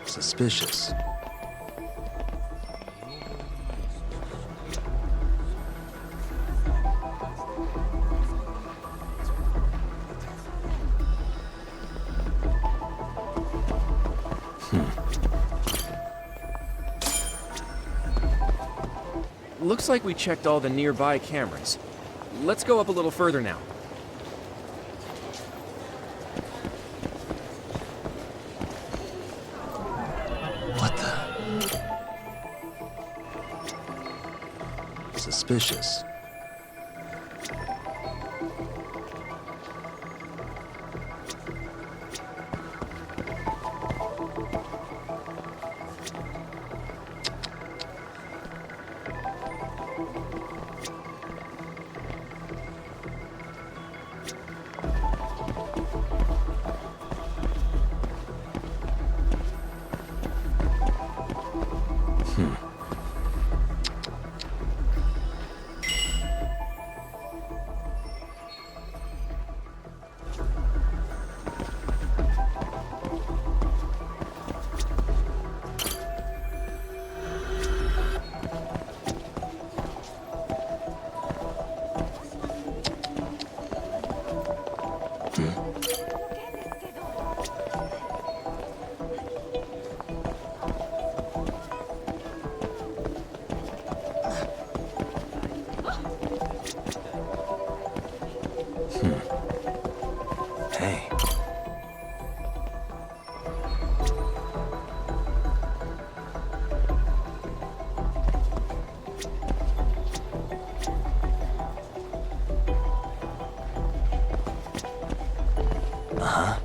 Suspicious. Looks like we checked all the nearby cameras. Let's go up a little further now. Suspicious. Hey. Uh-huh.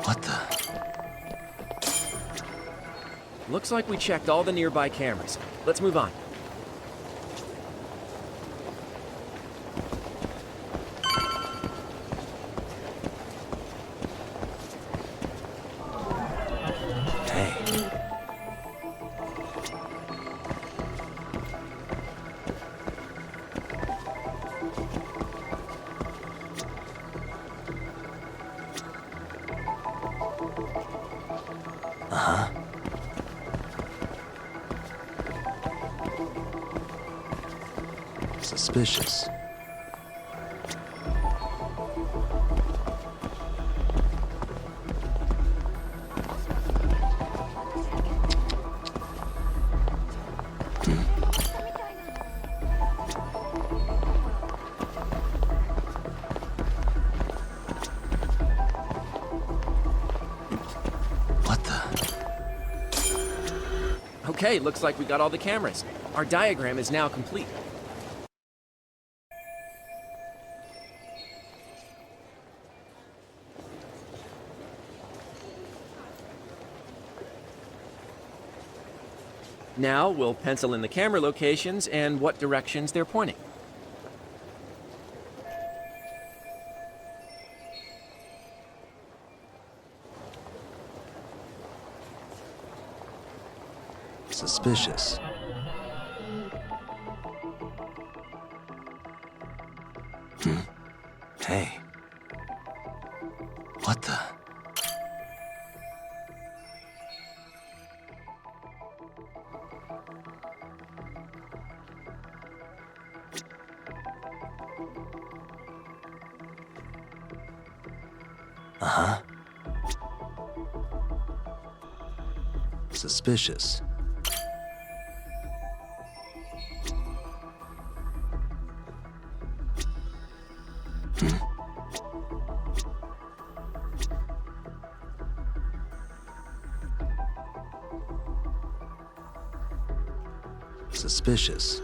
What the? Looks like we checked all the nearby cameras. Let's move on. Uh-huh. Suspicious. Okay, looks like we got all the cameras. Our diagram is now complete. Now we'll pencil in the camera locations and what directions they're pointing. Suspicious. Hey. What the? Uh-huh. Suspicious. Suspicious.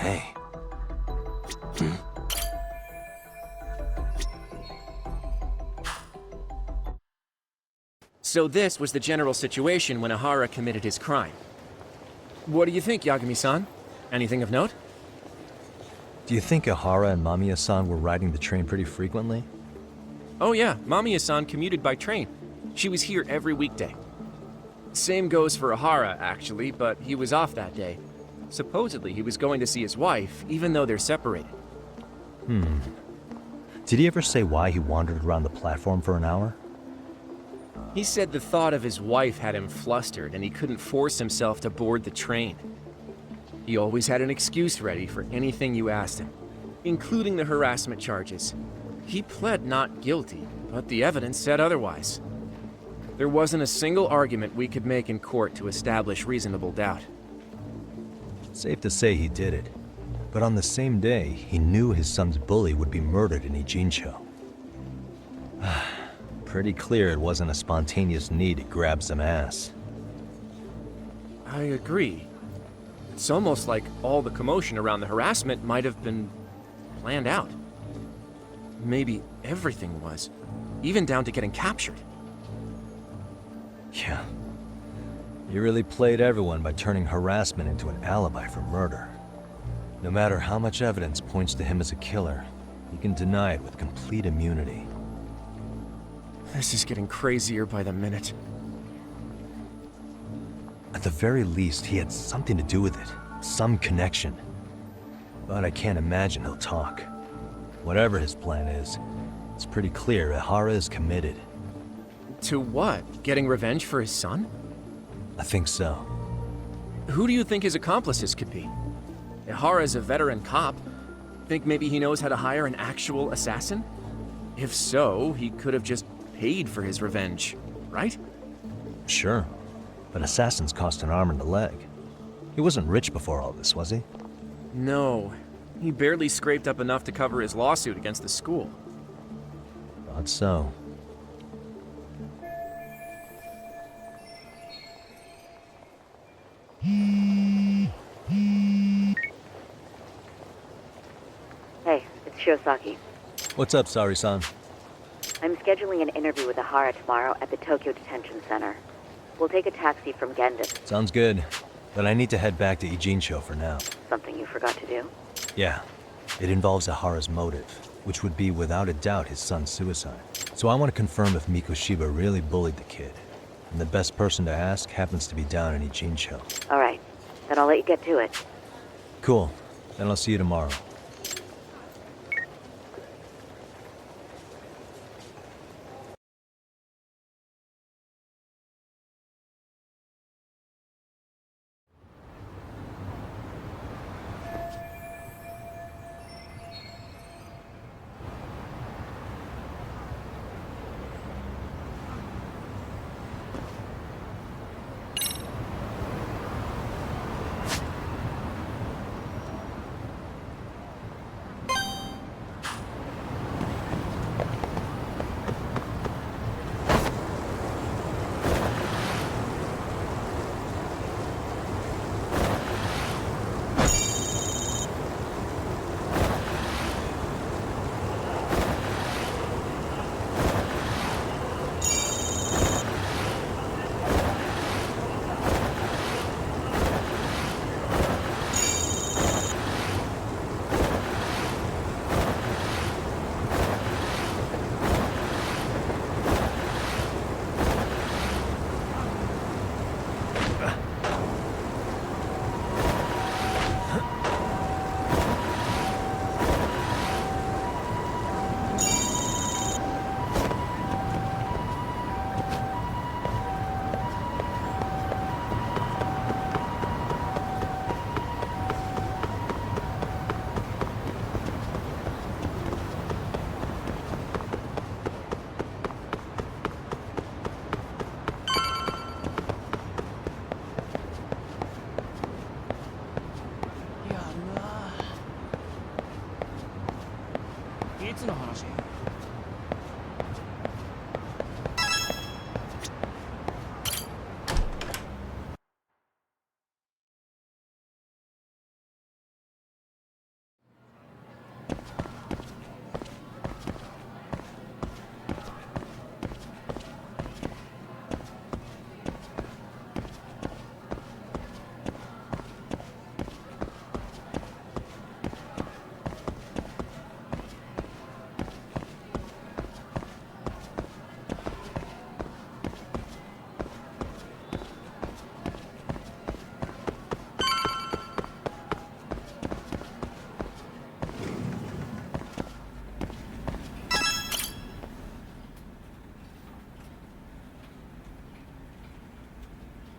Hey. So this was the general situation when Ihara committed his crime. What do you think, Yagami-san? Anything of note? Do you think Ihara and Mamiya-san were riding the train pretty frequently? Oh yeah, Mamiya-san commuted by train. She was here every weekday. Same goes for Ihara, actually, but he was off that day. Supposedly, he was going to see his wife, even though they're separated. Did he ever say why he wandered around the platform for an hour? He said the thought of his wife had him flustered and he couldn't force himself to board the train. He always had an excuse ready for anything you asked him, including the harassment charges. He pled not guilty, but the evidence said otherwise. There wasn't a single argument we could make in court to establish reasonable doubt. Safe to say he did it. But on the same day, he knew his son's bully would be murdered in Ijincho. Pretty clear it wasn't a spontaneous need to grab some ass. I agree. It's almost like all the commotion around the harassment might have been planned out. Maybe everything was, even down to getting captured. Yeah. He really played everyone by turning harassment into an alibi for murder. No matter how much evidence points to him as a killer, he can deny it with complete immunity. This is getting crazier by the minute. At the very least, he had something to do with it. Some connection. But I can't imagine he'll talk. Whatever his plan is, it's pretty clear Ihara is committed. To what? Getting revenge for his son? I think so. Who do you think his accomplices could be? Ihara's a veteran cop. Think maybe he knows how to hire an actual assassin? If so, he could have just paid for his revenge, right? Sure. But assassins cost an arm and a leg. He wasn't rich before all this, was he? No. He barely scraped up enough to cover his lawsuit against the school. Thought so. Hey, it's Shiosaki. What's up, Sari-san? I'm scheduling an interview with Ihara tomorrow at the Tokyo Detention Center. We'll take a taxi from Gendon. Sounds good. But I need to head back to Ijincho for now. Something you forgot to do? Yeah. It involves Ihara's motive, which would be without a doubt his son's suicide. So I want to confirm if Mikoshiba really bullied the kid. And the best person to ask happens to be down in Ijincho. All right. Then I'll let you get to it. Cool. Then I'll see you tomorrow.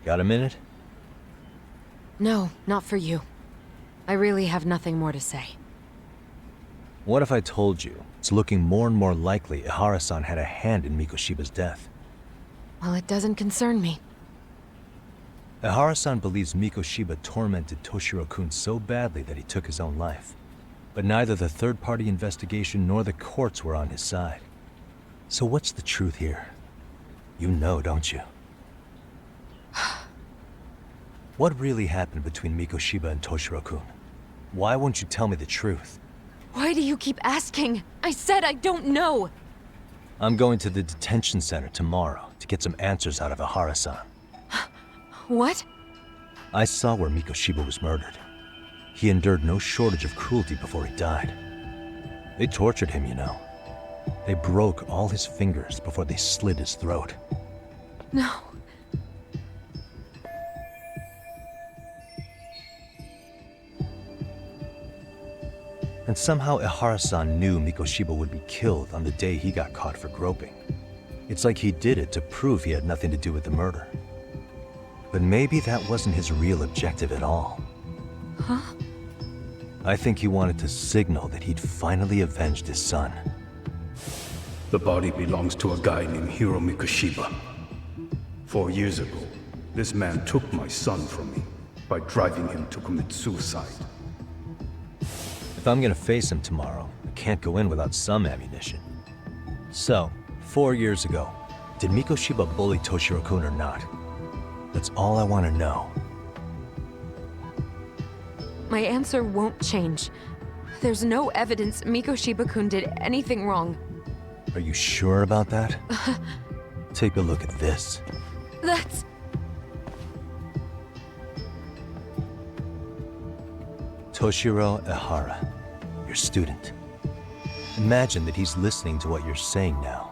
Got a minute? No, not for you. I really have nothing more to say. What if I told you it's looking more and more likely Ihara-san had a hand in Mikoshiba's death? Well, it doesn't concern me. Ihara-san believes Mikoshiba tormented Toshiro-kun so badly that he took his own life. But neither the third-party investigation nor the courts were on his side. So what's the truth here? You know, don't you? What really happened between Mikoshiba and Toshiro-kun? Why won't you tell me the truth? Why do you keep asking? I said I don't know! I'm going to the detention center tomorrow to get some answers out of Ihara-san. What? I saw where Mikoshiba was murdered. He endured no shortage of cruelty before he died. They tortured him, you know. They broke all his fingers before they slit his throat. No. And somehow Ihara-san knew Mikoshiba would be killed on the day he got caught for groping. It's like he did it to prove he had nothing to do with the murder. But maybe that wasn't his real objective at all. Huh? I think he wanted to signal that he'd finally avenged his son. The body belongs to a guy named Hiro Mikoshiba. 4 years ago, this man took my son from me by driving him to commit suicide. If I'm gonna face him tomorrow, I can't go in without some ammunition. So, 4 years ago, did Mikoshiba bully Toshiro-kun or not? That's all I want to know. My answer won't change. There's no evidence Mikoshiba-kun did anything wrong. Are you sure about that? Take a look at this. That's... Toshiro Ihara, your student. Imagine that he's listening to what you're saying now.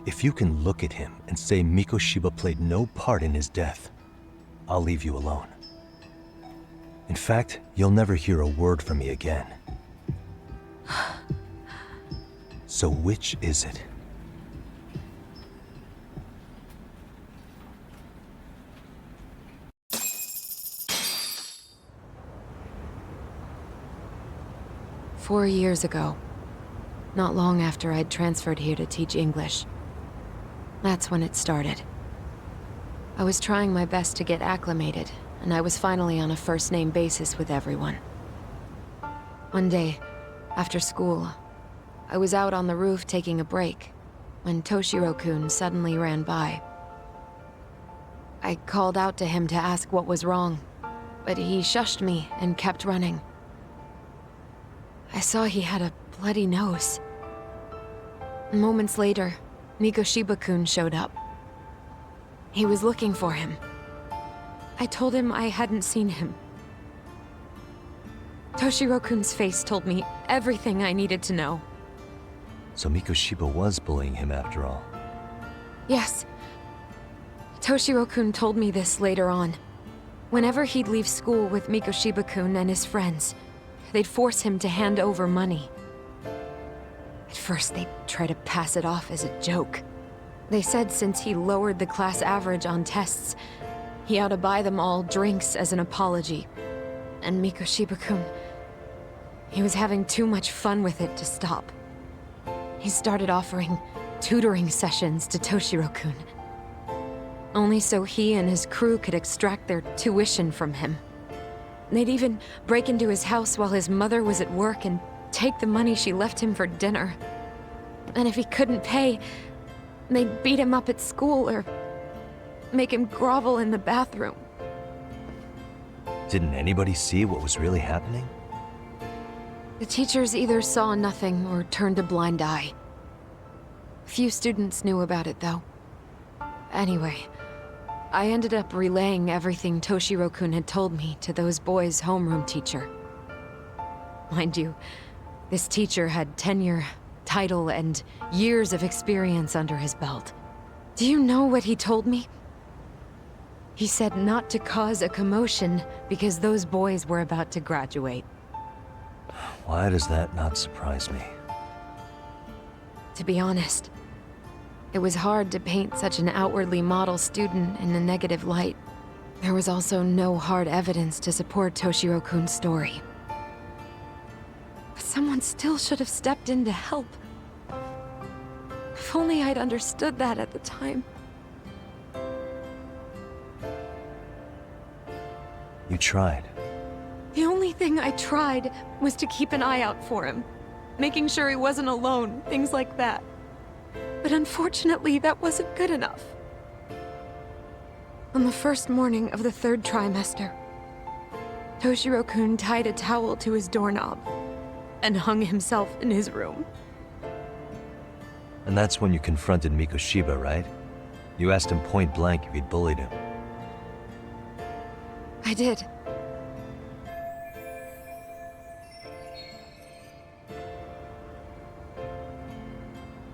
If you can look at him and say Mikoshiba played no part in his death, I'll leave you alone. In fact, you'll never hear a word from me again. So which is it? "4 years ago, not long after I'd transferred here to teach English. That's when it started. I was trying my best to get acclimated, and I was finally on a first-name basis with everyone. One day, after school, I was out on the roof taking a break, when Toshiro-kun suddenly ran by. I called out to him to ask what was wrong, but he shushed me and kept running. I saw he had a bloody nose. Moments later, Mikoshiba-kun showed up. He was looking for him. I told him I hadn't seen him. Toshiro-kun's face told me everything I needed to know. So Mikoshiba was bullying him after all. Yes. Toshiro-kun told me this later on. Whenever he'd leave school with Mikoshiba-kun and his friends, they'd force him to hand over money. At first, they'd try to pass it off as a joke. They said since he lowered the class average on tests, he ought to buy them all drinks as an apology. And Mikoshiba-kun, he was having too much fun with it to stop. He started offering tutoring sessions to Toshiro-kun, only so he and his crew could extract their tuition from him. They'd even break into his house while his mother was at work and take the money she left him for dinner. And if he couldn't pay, they'd beat him up at school or make him grovel in the bathroom. Didn't anybody see what was really happening? The teachers either saw nothing or turned a blind eye. Few students knew about it, though. Anyway, I ended up relaying everything Toshiro-kun had told me to those boys' homeroom teacher. Mind you, this teacher had tenure, title, and years of experience under his belt. Do you know what he told me? He said not to cause a commotion because those boys were about to graduate. Why does that not surprise me? To be honest, It was hard to paint such an outwardly model student in a negative light. There was also no hard evidence to support Toshiro-kun's story. But someone still should have stepped in to help. If only I'd understood that at the time. You tried. The only thing I tried was to keep an eye out for him, making sure he wasn't alone, things like that. But unfortunately, that wasn't good enough. On the first morning of the 3rd trimester, Toshiro-kun tied a towel to his doorknob and hung himself in his room. And that's when you confronted Mikoshiba, right? You asked him point blank if he'd bullied him. I did.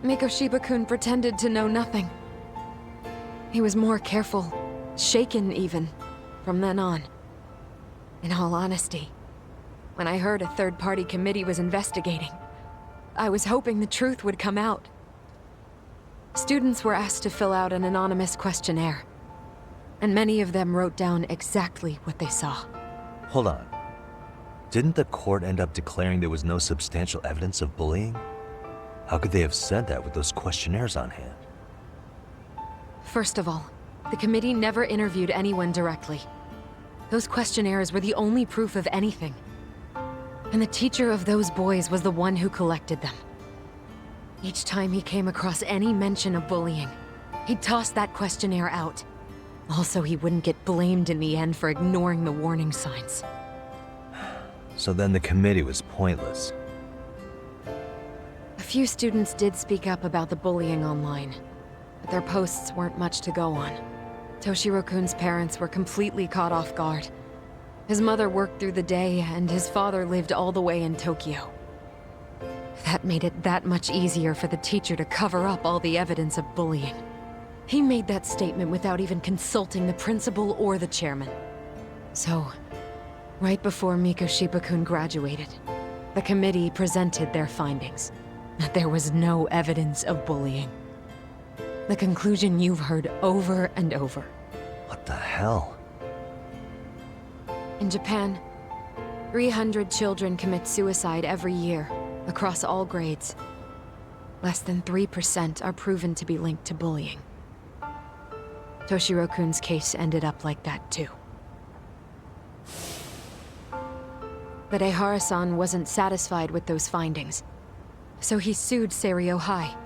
Mikoshiba-kun pretended to know nothing. He was more careful, shaken even, from then on. In all honesty, when I heard a third-party committee was investigating, I was hoping the truth would come out. Students were asked to fill out an anonymous questionnaire, and many of them wrote down exactly what they saw. Hold on. Didn't the court end up declaring there was no substantial evidence of bullying? How could they have said that with those questionnaires on hand? First of all, the committee never interviewed anyone directly. Those questionnaires were the only proof of anything. And the teacher of those boys was the one who collected them. Each time he came across any mention of bullying, he'd toss that questionnaire out. Also, he wouldn't get blamed in the end for ignoring the warning signs. So then the committee was pointless. A few students did speak up about the bullying online, but their posts weren't much to go on. Toshiro-kun's parents were completely caught off guard. His mother worked through the day, and his father lived all the way in Tokyo. That made it that much easier for the teacher to cover up all the evidence of bullying. He made that statement without even consulting the principal or the chairman. So, right before Mikoshiba-kun graduated, the committee presented their findings. That there was no evidence of bullying. The conclusion you've heard over and over. What the hell? In Japan, 300 children commit suicide every year, across all grades. Less than 3% are proven to be linked to bullying. Toshiro-kun's case ended up like that too. But Ehara-san wasn't satisfied with those findings. So he sued Seiryo High,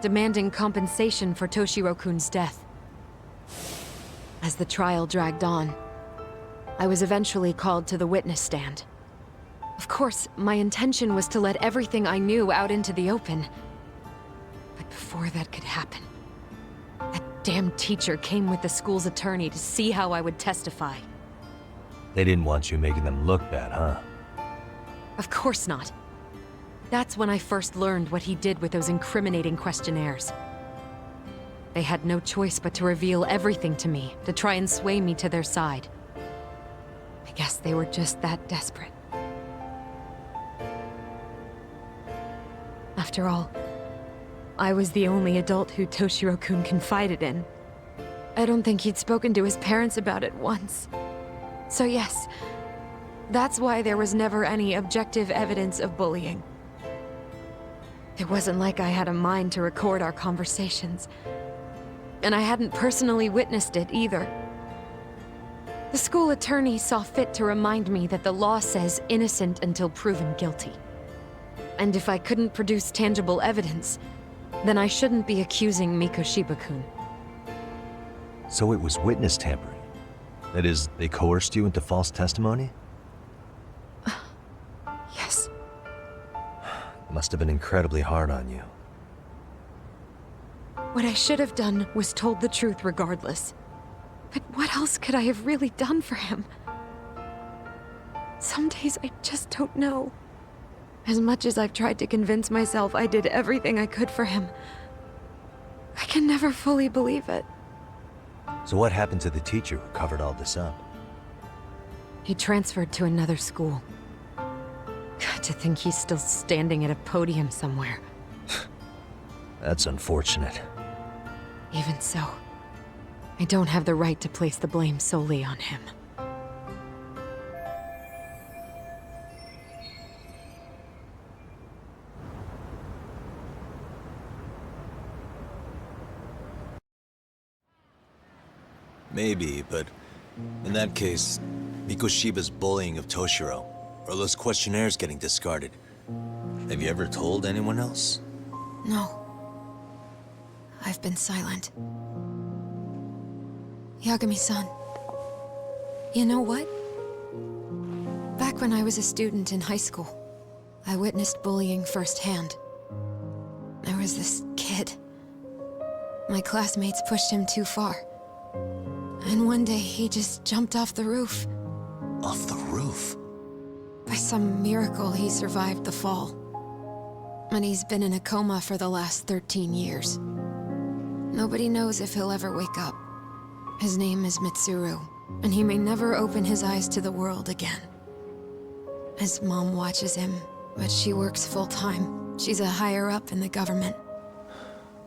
demanding compensation for Toshiro-kun's death. As the trial dragged on, I was eventually called to the witness stand. Of course, my intention was to let everything I knew out into the open. But before that could happen, that damn teacher came with the school's attorney to see how I would testify. They didn't want you making them look bad, huh? Of course not. That's when I first learned what he did with those incriminating questionnaires. They had no choice but to reveal everything to me, to try and sway me to their side. I guess they were just that desperate. After all, I was the only adult who Toshiro-kun confided in. I don't think he'd spoken to his parents about it once. So yes, that's why there was never any objective evidence of bullying. It wasn't like I had a mind to record our conversations. And I hadn't personally witnessed it either. The school attorney saw fit to remind me that the law says innocent until proven guilty. And if I couldn't produce tangible evidence, then I shouldn't be accusing Mikoshiba-kun. So it was witness tampering? That is, they coerced you into false testimony? Yes. Must have been incredibly hard on you. What I should have done was told the truth regardless. But what else could I have really done for him? Some days I just don't know. As much as I've tried to convince myself I did everything I could for him, I can never fully believe it. So what happened to the teacher who covered all this up? He transferred to another school. To think he's still standing at a podium somewhere. That's unfortunate. Even so, I don't have the right to place the blame solely on him. Maybe, but in that case, Mikoshiba's bullying of Toshiro, or those questionnaires getting discarded. Have you ever told anyone else? No. I've been silent. Yagami-san. You know what? Back when I was a student in high school, I witnessed bullying firsthand. There was this kid. My classmates pushed him too far. And one day he just jumped off the roof. Off the roof? By some miracle, he survived the fall. And he's been in a coma for the last 13 years. Nobody knows if he'll ever wake up. His name is Mitsuru, and he may never open his eyes to the world again. His mom watches him, but she works full-time. She's a higher-up in the government.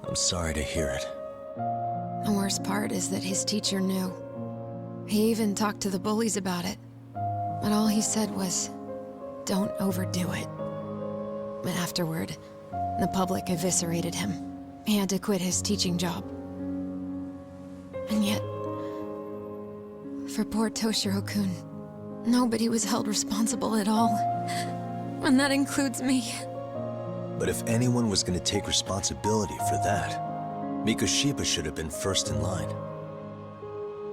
I'm sorry to hear it. The worst part is that his teacher knew. He even talked to the bullies about it. But all he said was, don't overdo it. But afterward, the public eviscerated him. He had to quit his teaching job. And yet, for poor Toshiro-kun, nobody was held responsible at all. And that includes me. But if anyone was going to take responsibility for that, Mikoshiba should have been first in line.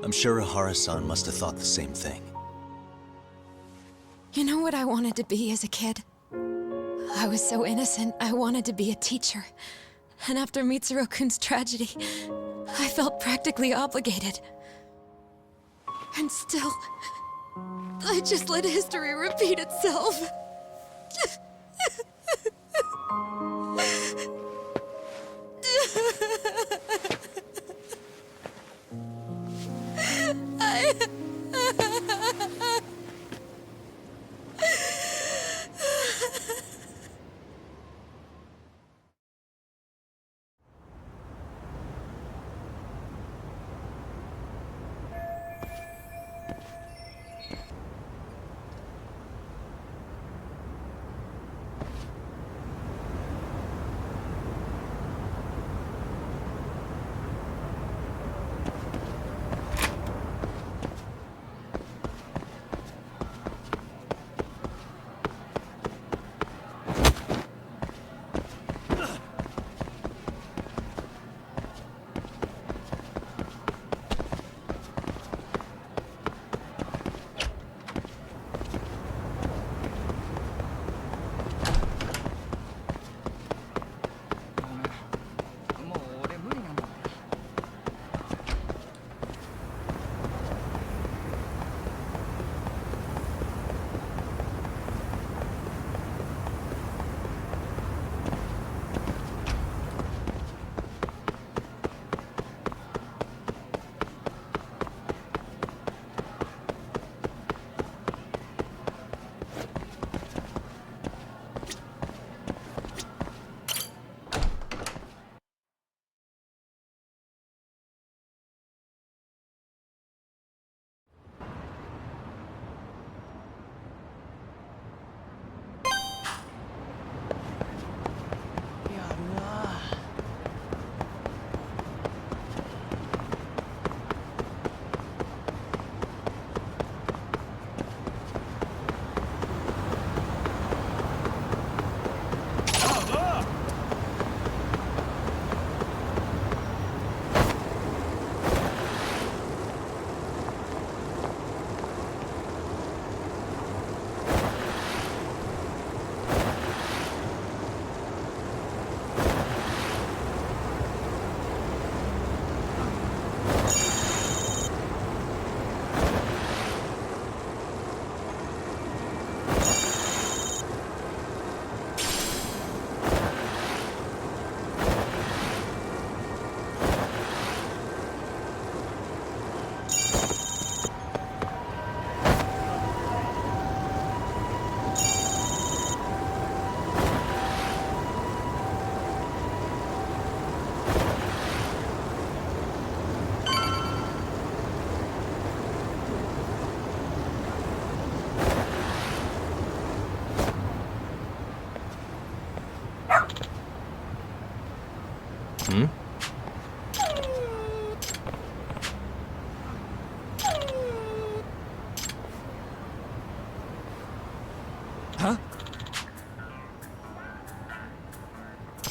I'm sure Ihara-san must have thought the same thing. You know what I wanted to be as a kid? I was so innocent, I wanted to be a teacher. And after Mitsuru-kun's tragedy, I felt practically obligated. And still, I just let history repeat itself.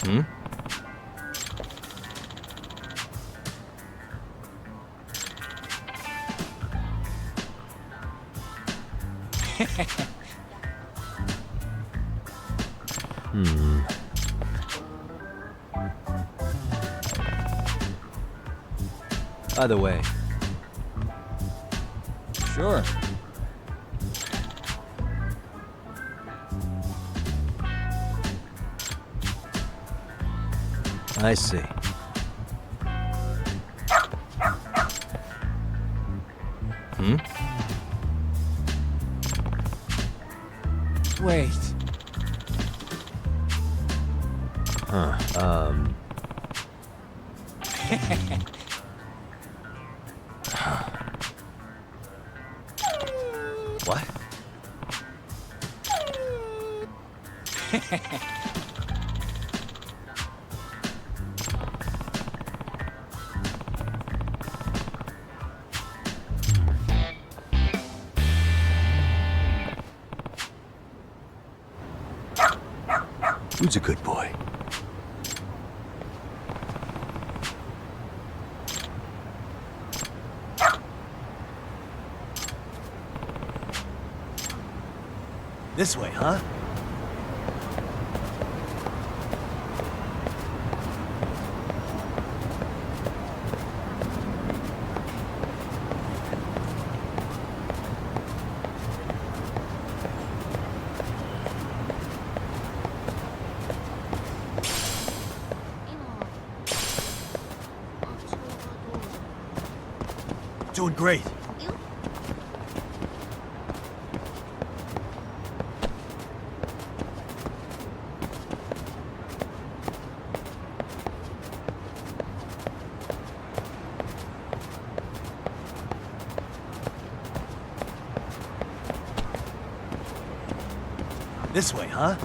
Hmm? By the way. Sure. I see. Hmm? Wait. Huh. What? Who's a good boy? This way, huh? Doing great. This way, huh?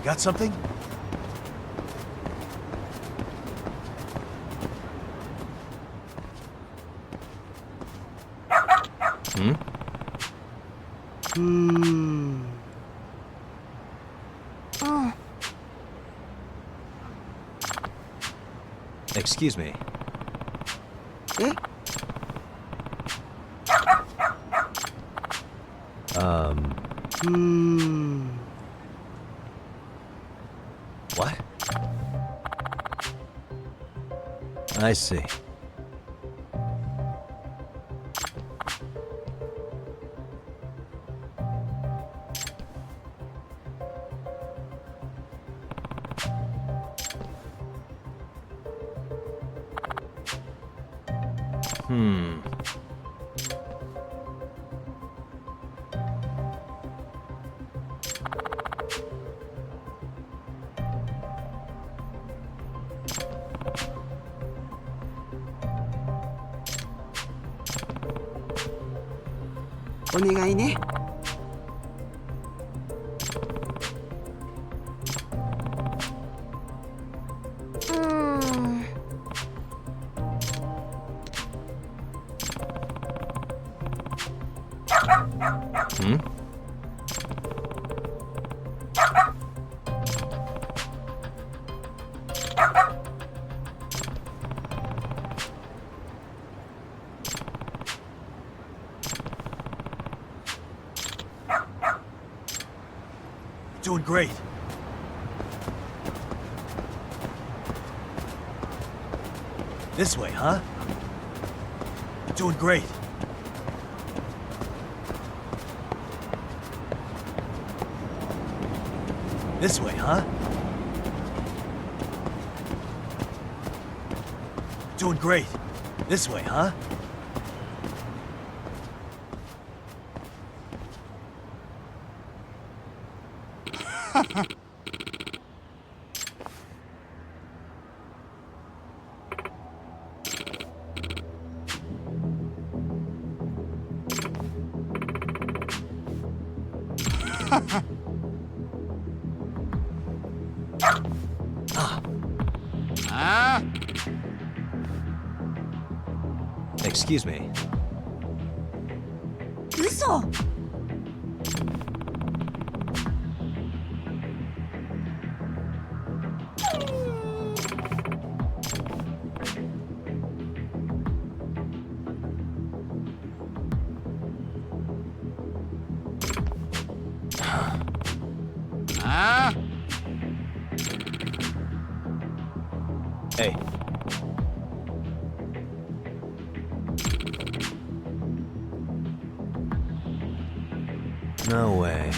Got something? Hmm? Oh. Excuse me. What? I see. Hmm. Hmm? Doing great. This way, huh? Doing great. This way, huh? Doing great. This way, huh? Excuse me. 嘘。Hey. No way.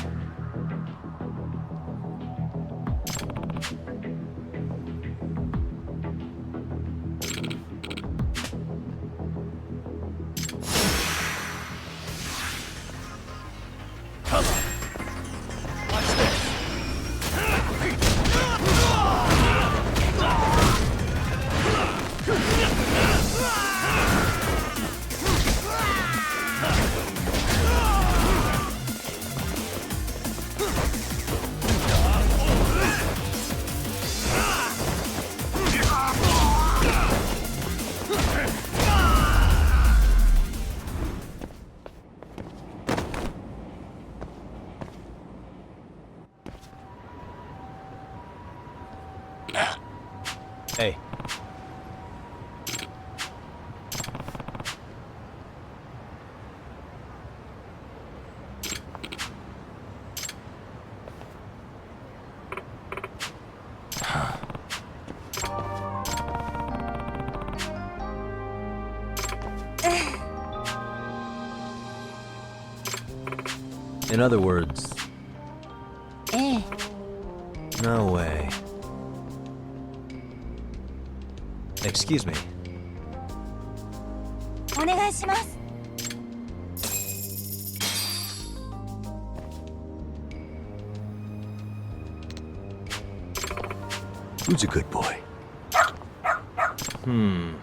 Come on. Watch this. Hey. In other words, no way. Excuse me. お願いします。 Who's a good boy? Hmm.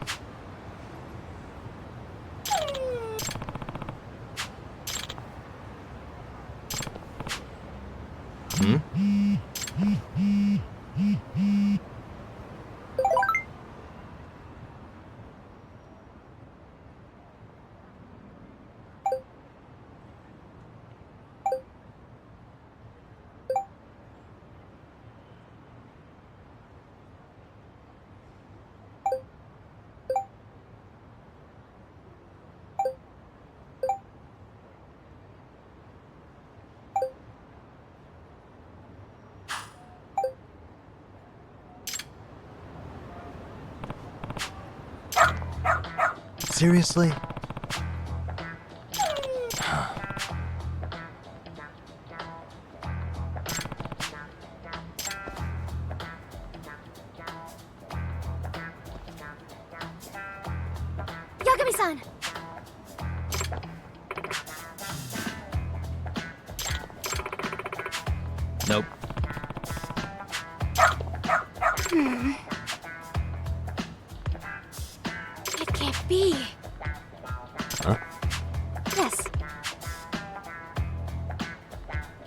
Seriously? Yagami-san! Nope. It can't be. Huh? Yes.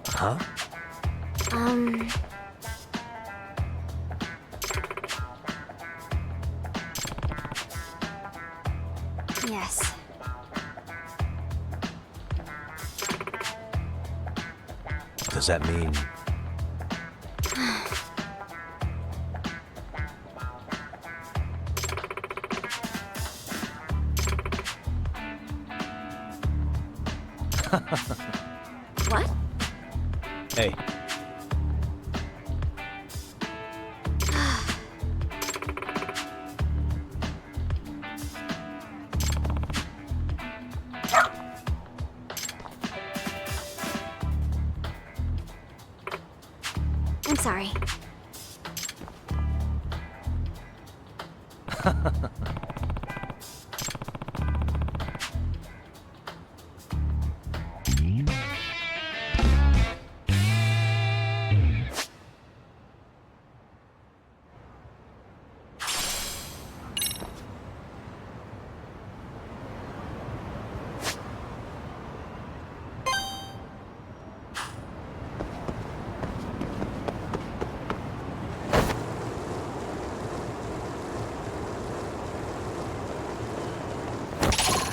Huh? Yes. Does that mean... What? Hey. I'm sorry.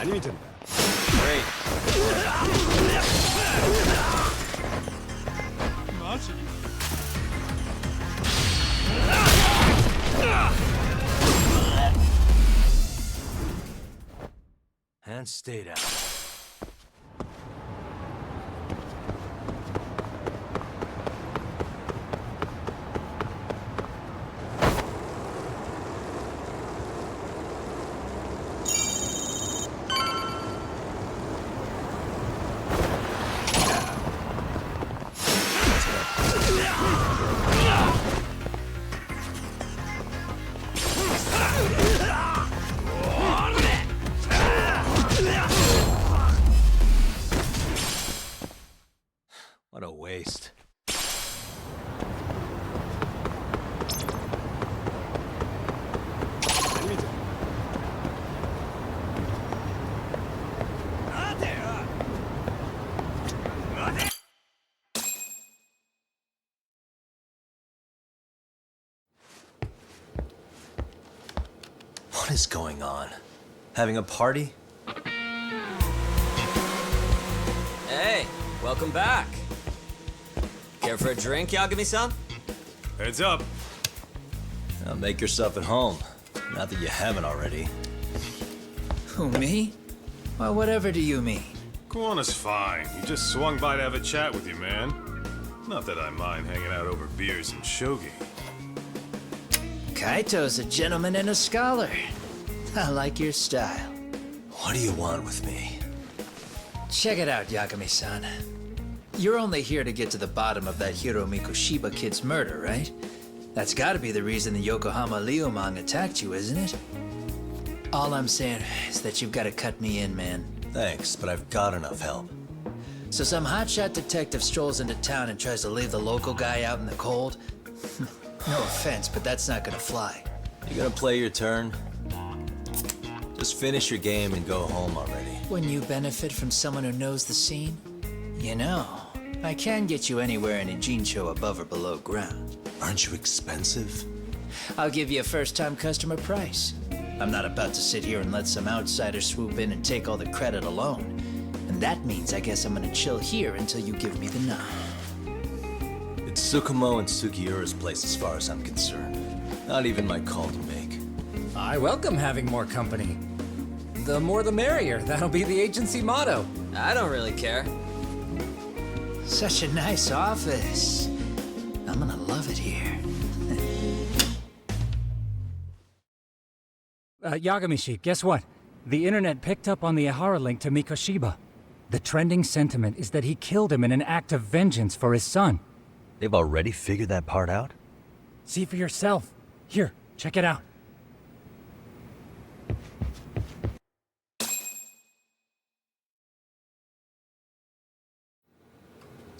Great. And stay down. What a waste. What is going on? Having a party? Hey, welcome back. Care for a drink, Yagami-san? Heads up. Now make yourself at home. Not that you haven't already. Who, me? Well, whatever do you mean? Kuwana's fine. He just swung by to have a chat with you, man. Not that I mind hanging out over beers and shogi. Kaito's a gentleman and a scholar. I like your style. What do you want with me? Check it out, Yagami-san. You're only here to get to the bottom of that Hiro Mikoshiba kid's murder, right? That's gotta be the reason the Yokohama Liumang attacked you, isn't it? All I'm saying is that you've gotta cut me in, man. Thanks, but I've got enough help. So some hotshot detective strolls into town and tries to leave the local guy out in the cold? No offense, but that's not gonna fly. You gonna play your turn? Just finish your game and go home already. When you benefit from someone who knows the scene? You know, I can get you anywhere in Ijincho above or below ground. Aren't you expensive? I'll give you a first-time customer price. I'm not about to sit here and let some outsider swoop in and take all the credit alone. And that means I guess I'm gonna chill here until you give me the nod. It's Tsukumo and Sugiura's place as far as I'm concerned. Not even my call to make. I welcome having more company. The more the merrier. That'll be the agency motto. I don't really care. Such a nice office. I'm gonna love it here. Yagami-shi, guess what? The internet picked up on the Ihara link to Mikoshiba. The trending sentiment is that he killed him in an act of vengeance for his son. They've already figured that part out? See for yourself. Here, check it out.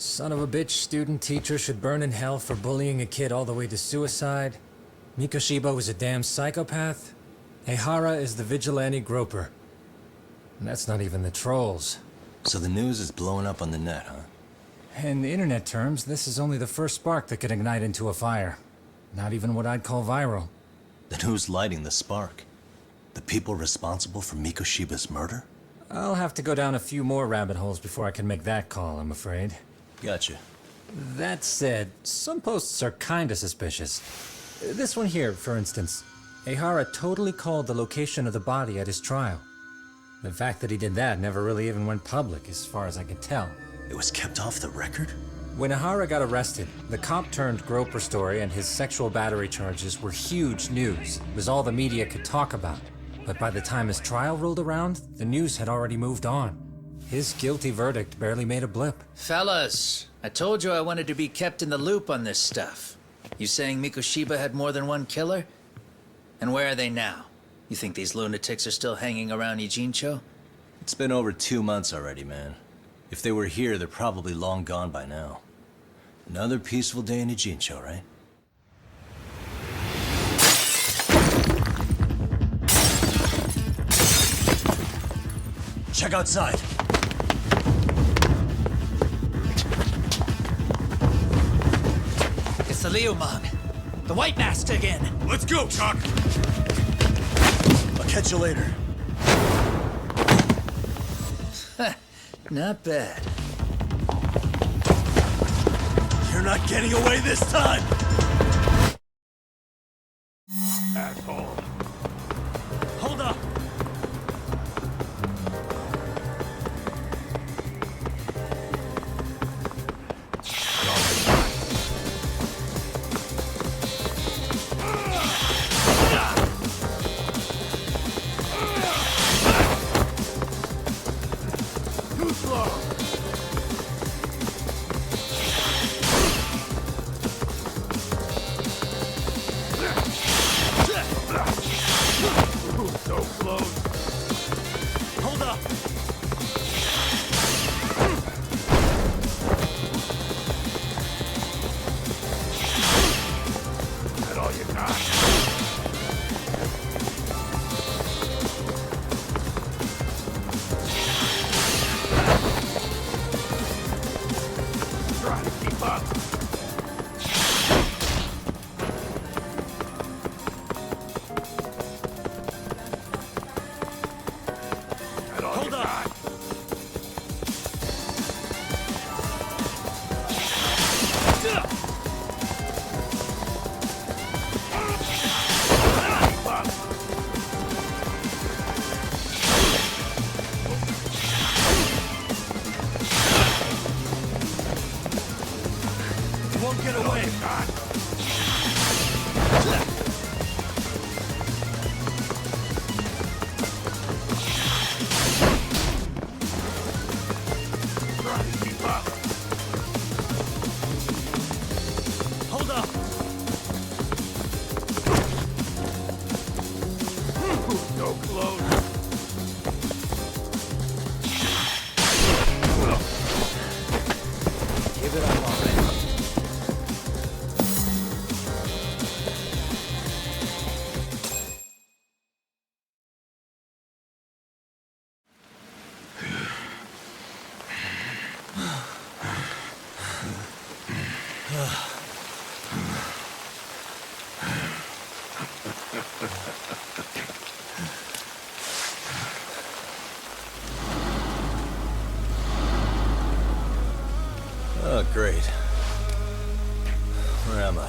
Son of a bitch student teacher should burn in hell for bullying a kid all the way to suicide. Mikoshiba was a damn psychopath. Ihara is the vigilante groper. And that's not even the trolls. So the news is blowing up on the net, huh? In internet terms, this is only the first spark that could ignite into a fire. Not even what I'd call viral. Then who's lighting the spark? The people responsible for Mikoshiba's murder? I'll have to go down a few more rabbit holes before I can make that call, I'm afraid. Gotcha. That said, some posts are kinda suspicious. This one here, for instance. Ihara totally called the location of the body at his trial. The fact that he did that never really even went public, as far as I can tell. It was kept off the record? When Ihara got arrested, the cop-turned-groper story and his sexual battery charges were huge news. It was all the media could talk about. But by the time his trial rolled around, the news had already moved on. His guilty verdict barely made a blip. Fellas, I told you I wanted to be kept in the loop on this stuff. You saying Mikoshiba had more than one killer? And where are they now? You think these lunatics are still hanging around Ijincho? It's been over 2 months already, man. If they were here, they're probably long gone by now. Another peaceful day in Ijincho, right? Check outside. It's the Liumang. The White Mask again. Let's go, Chuck! I'll catch you later. Not bad. You're not getting away this time! Asshole. Hold up! Too slow. So close. Hold up! Is that all you got? Try to keep up. That all you got? Keep up. You won't get away! Try to keep up. Hold up! So close. Give it up already. Oh, great. Where am I?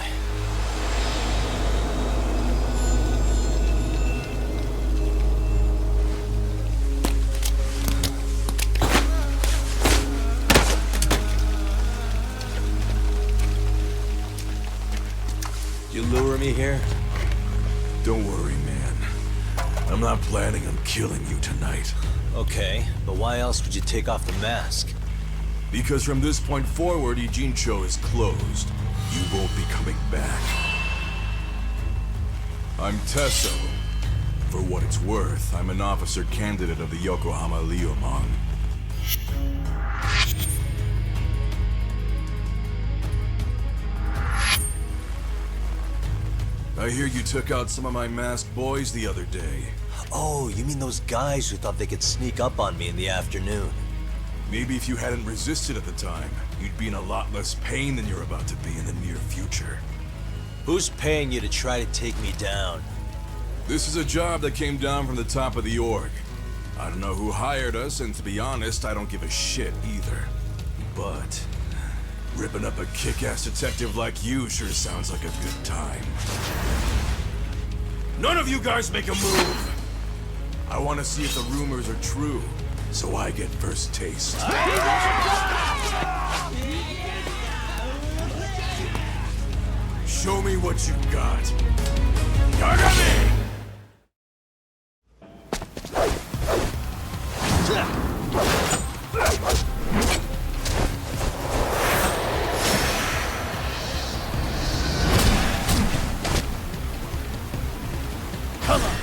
You lure me here? Don't worry, man. I'm not planning on killing you tonight. Okay, but why else would you take off the mask? Because from this point forward, Ijincho is closed. You won't be coming back. I'm Tesso. For what it's worth, I'm an officer candidate of the Yokohama Liumang. I hear you took out some of my masked boys the other day. Oh, you mean those guys who thought they could sneak up on me in the afternoon? Maybe if you hadn't resisted at the time, you'd be in a lot less pain than you're about to be in the near future. Who's paying you to try to take me down? This is a job that came down from the top of the org. I don't know who hired us, and to be honest, I don't give a shit either. But ripping up a kick-ass detective like you sure sounds like a good time. None of you guys make a move! I want to see if the rumors are true, so I get first taste. Show me what you got. Yagami! Come on!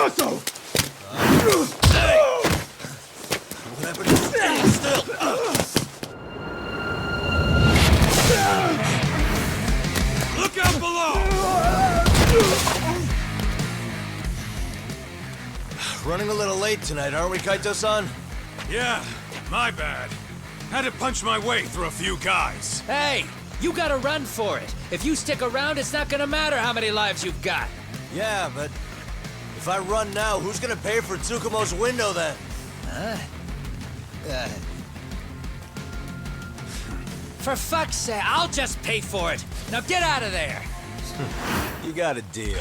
Whatever. Stay still. Look out below! Running a little late tonight, aren't we, Kaito-san? Yeah, my bad. Had to punch my way through a few guys. Hey, you gotta run for it. If you stick around, it's not gonna matter how many lives you've got. Yeah, but if I run now, who's gonna pay for Tsukumo's window then? Huh? For fuck's sake, I'll just pay for it. Now get out of there. You got a deal.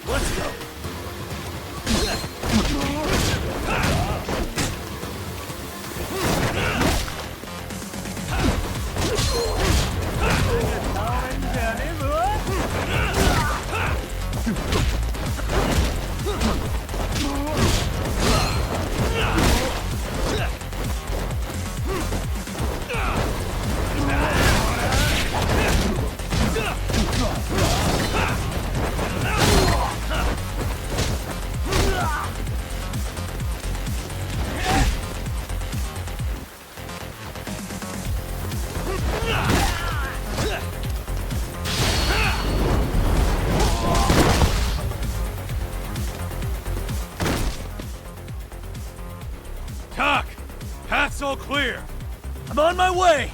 Let's go. Tak! Path's all clear. I'm on my way!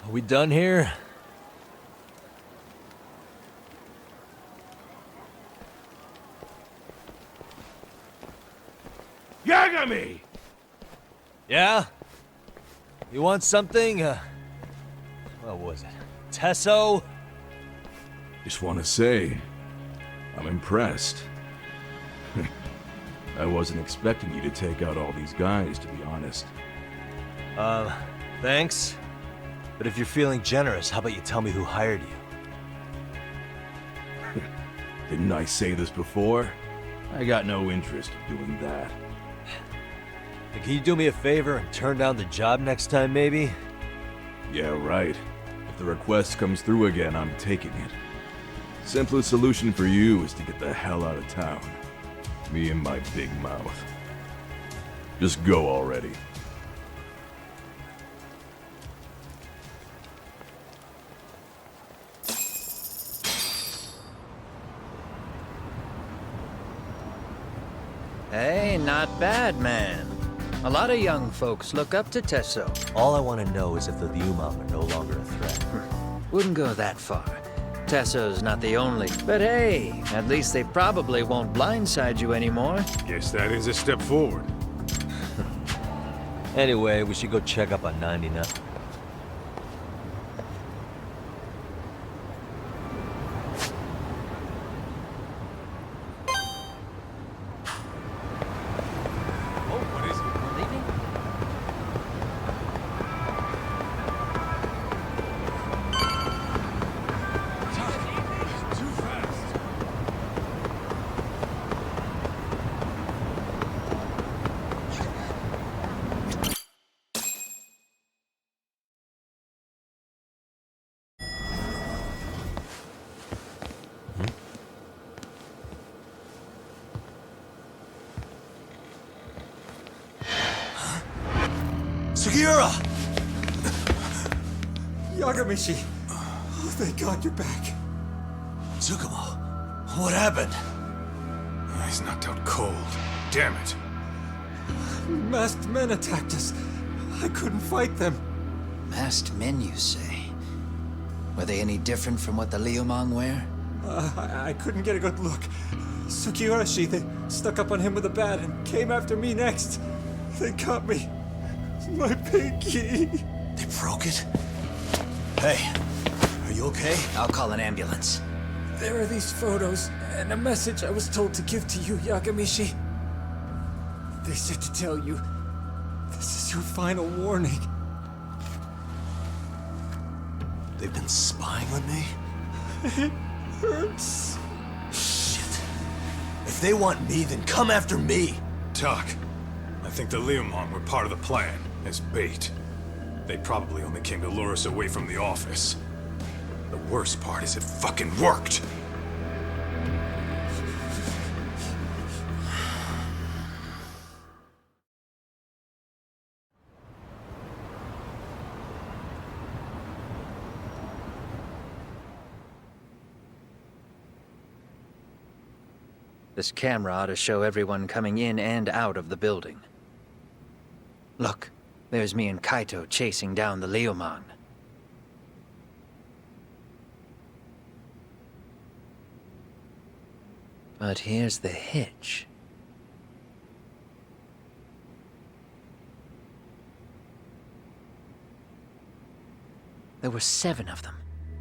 Are we done here? Yagami! Yeah? You want something? What was it? Tesso? Just want to say, I'm impressed. I wasn't expecting you to take out all these guys, to be honest. Thanks. But if you're feeling generous, how about you tell me who hired you? Didn't I say this before? I got no interest in doing that. Hey, can you do me a favor and turn down the job next time, maybe? Yeah, right. If the request comes through again, I'm taking it. Simplest solution for you is to get the hell out of town. Me and my big mouth. Just go already. Hey, not bad, man. A lot of young folks look up to Tesso. All I want to know is if the Liumang are no longer a threat. Wouldn't go that far. Tesso's not the only. But hey, at least they probably won't blindside you anymore. Guess that is a step forward. Anyway, we should go check up on 99. Sugiura! Yagamishi! Oh, thank God you're back. Tsukumo, what happened? He's knocked out cold. Damn it. Masked men attacked us. I couldn't fight them. Masked men, you say? Were they any different from what the Liumang wear? I couldn't get a good look. Sugiura, they stuck up on him with a bat and came after me next. They got me. My pinky. They broke it? Hey, are you okay? I'll call an ambulance. There are these photos and a message I was told to give to you, Yagamishi. They said to tell you, this is your final warning. They've been spying on me? It hurts. Shit. If they want me, then come after me. Talk. I think the Liumang were part of the plan, as bait. They probably only came to lure us away from the office. The worst part is it fucking worked! This camera ought to show everyone coming in and out of the building. Look, there's me and Kaito chasing down the Liumang. But here's the hitch. There were 7 of them,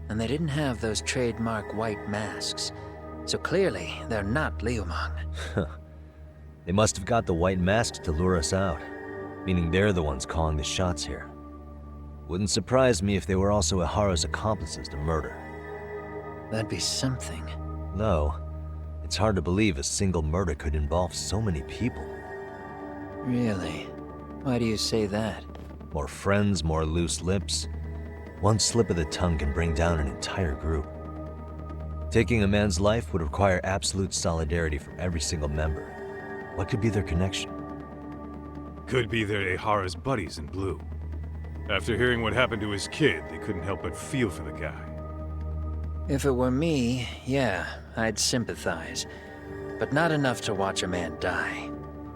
and they didn't have those trademark white masks. So clearly, they're not Liumang. They must have got the white masks to lure us out, meaning they're the ones calling the shots here. Wouldn't surprise me if they were also Ihara's accomplices to murder. That'd be something. No, it's hard to believe a single murder could involve so many people. Really? Why do you say that? More friends, more loose lips. One slip of the tongue can bring down an entire group. Taking a man's life would require absolute solidarity from every single member. What could be their connection? Could be they're Ihara's buddies in blue. After hearing what happened to his kid, they couldn't help but feel for the guy. If it were me, yeah, I'd sympathize. But not enough to watch a man die.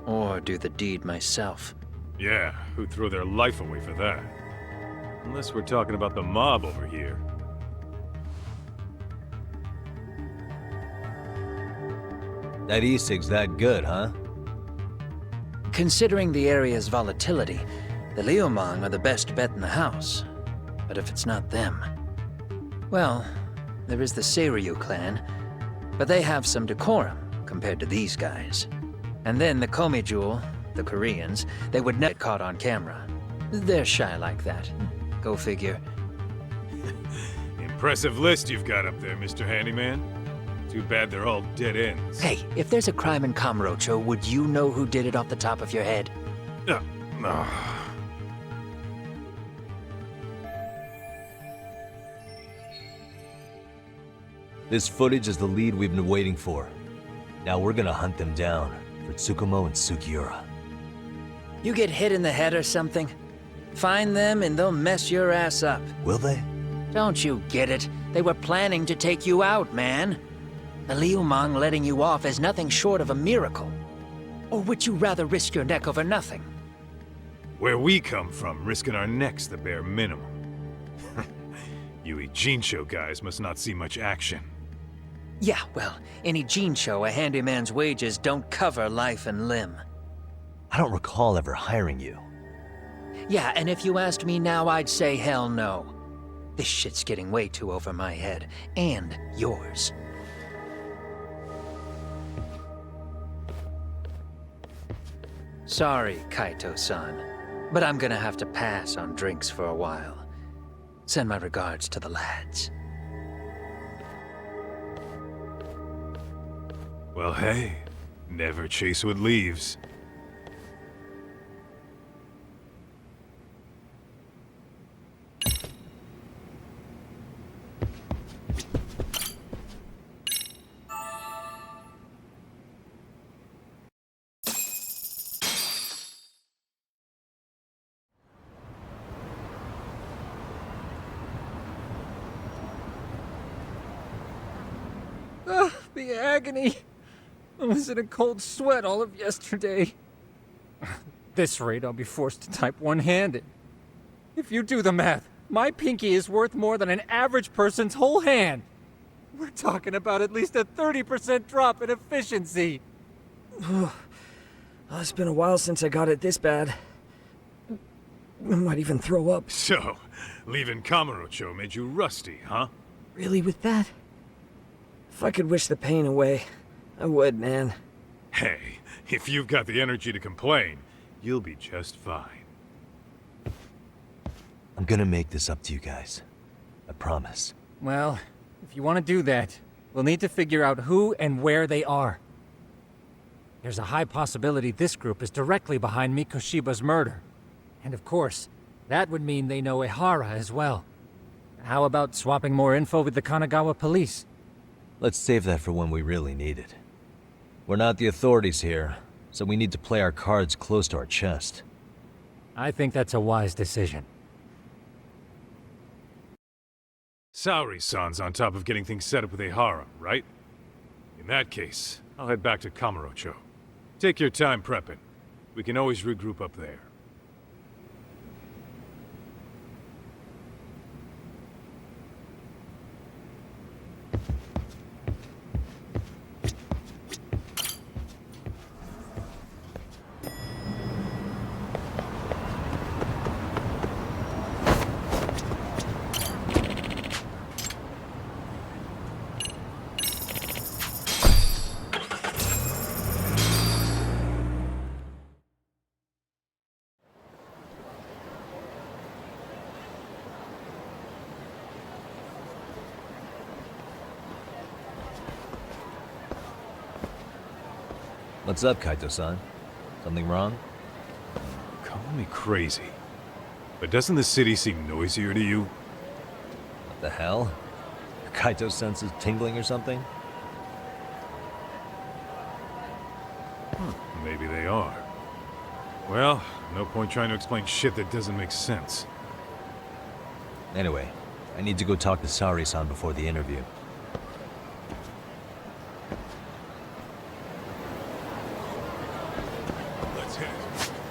Or do the deed myself. Yeah, who'd throw their life away for that? Unless we're talking about the mob over here. That Isig's that good, huh? Considering the area's volatility, the Liumang are the best bet in the house. But if it's not them... Well, there is the Seiryu clan, but they have some decorum compared to these guys. And then the Komijul, the Koreans, they would never get caught on camera. They're shy like that. Go figure. Impressive list you've got up there, Mr. Handyman. Too bad they're all dead ends. Hey, if there's a crime in Kamurochō, would you know who did it off the top of your head? No. This footage is the lead we've been waiting for. Now we're gonna hunt them down for Tsukumo and Sugiura. You get hit in the head or something? Find them and they'll mess your ass up. Will they? Don't you get it? They were planning to take you out, man. The Liumang letting you off is nothing short of a miracle. Or would you rather risk your neck over nothing? Where we come from, risking our necks the bare minimum. You Ijincho guys must not see much action. Yeah, well, in Ijincho, a handyman's wages don't cover life and limb. I don't recall ever hiring you. Yeah, and if you asked me now, I'd say hell no. This shit's getting way too over my head. And yours. Sorry, Kaito-san, but I'm gonna have to pass on drinks for a while. Send my regards to the lads. Well, hey, never chase what leaves. The agony! I was in a cold sweat all of yesterday. At this rate, I'll be forced to type one-handed. If you do the math, my pinky is worth more than an average person's whole hand. We're talking about at least a 30% drop in efficiency. It's been a while since I got it this bad. I might even throw up. So, leaving Kamurochō made you rusty, huh? Really with that? If I could wish the pain away, I would, man. Hey, if you've got the energy to complain, you'll be just fine. I'm gonna make this up to you guys. I promise. Well, if you want to do that, we'll need to figure out who and where they are. There's a high possibility this group is directly behind Mikoshiba's murder. And of course, that would mean they know Ehara as well. How about swapping more info with the Kanagawa police? Let's save that for when we really need it. We're not the authorities here, so we need to play our cards close to our chest. I think that's a wise decision. Saori-san's on top of getting things set up with Ehara, right? In that case, I'll head back to Kamurochō. Take your time prepping. We can always regroup up there. What's up, Kaito-san? Something wrong? Call me crazy, but doesn't the city seem noisier to you? What the hell? Are Kaito's senses tingling or something? Maybe they are. Well, no point trying to explain shit that doesn't make sense. Anyway, I need to go talk to Saori-san before the interview. Let's hit it.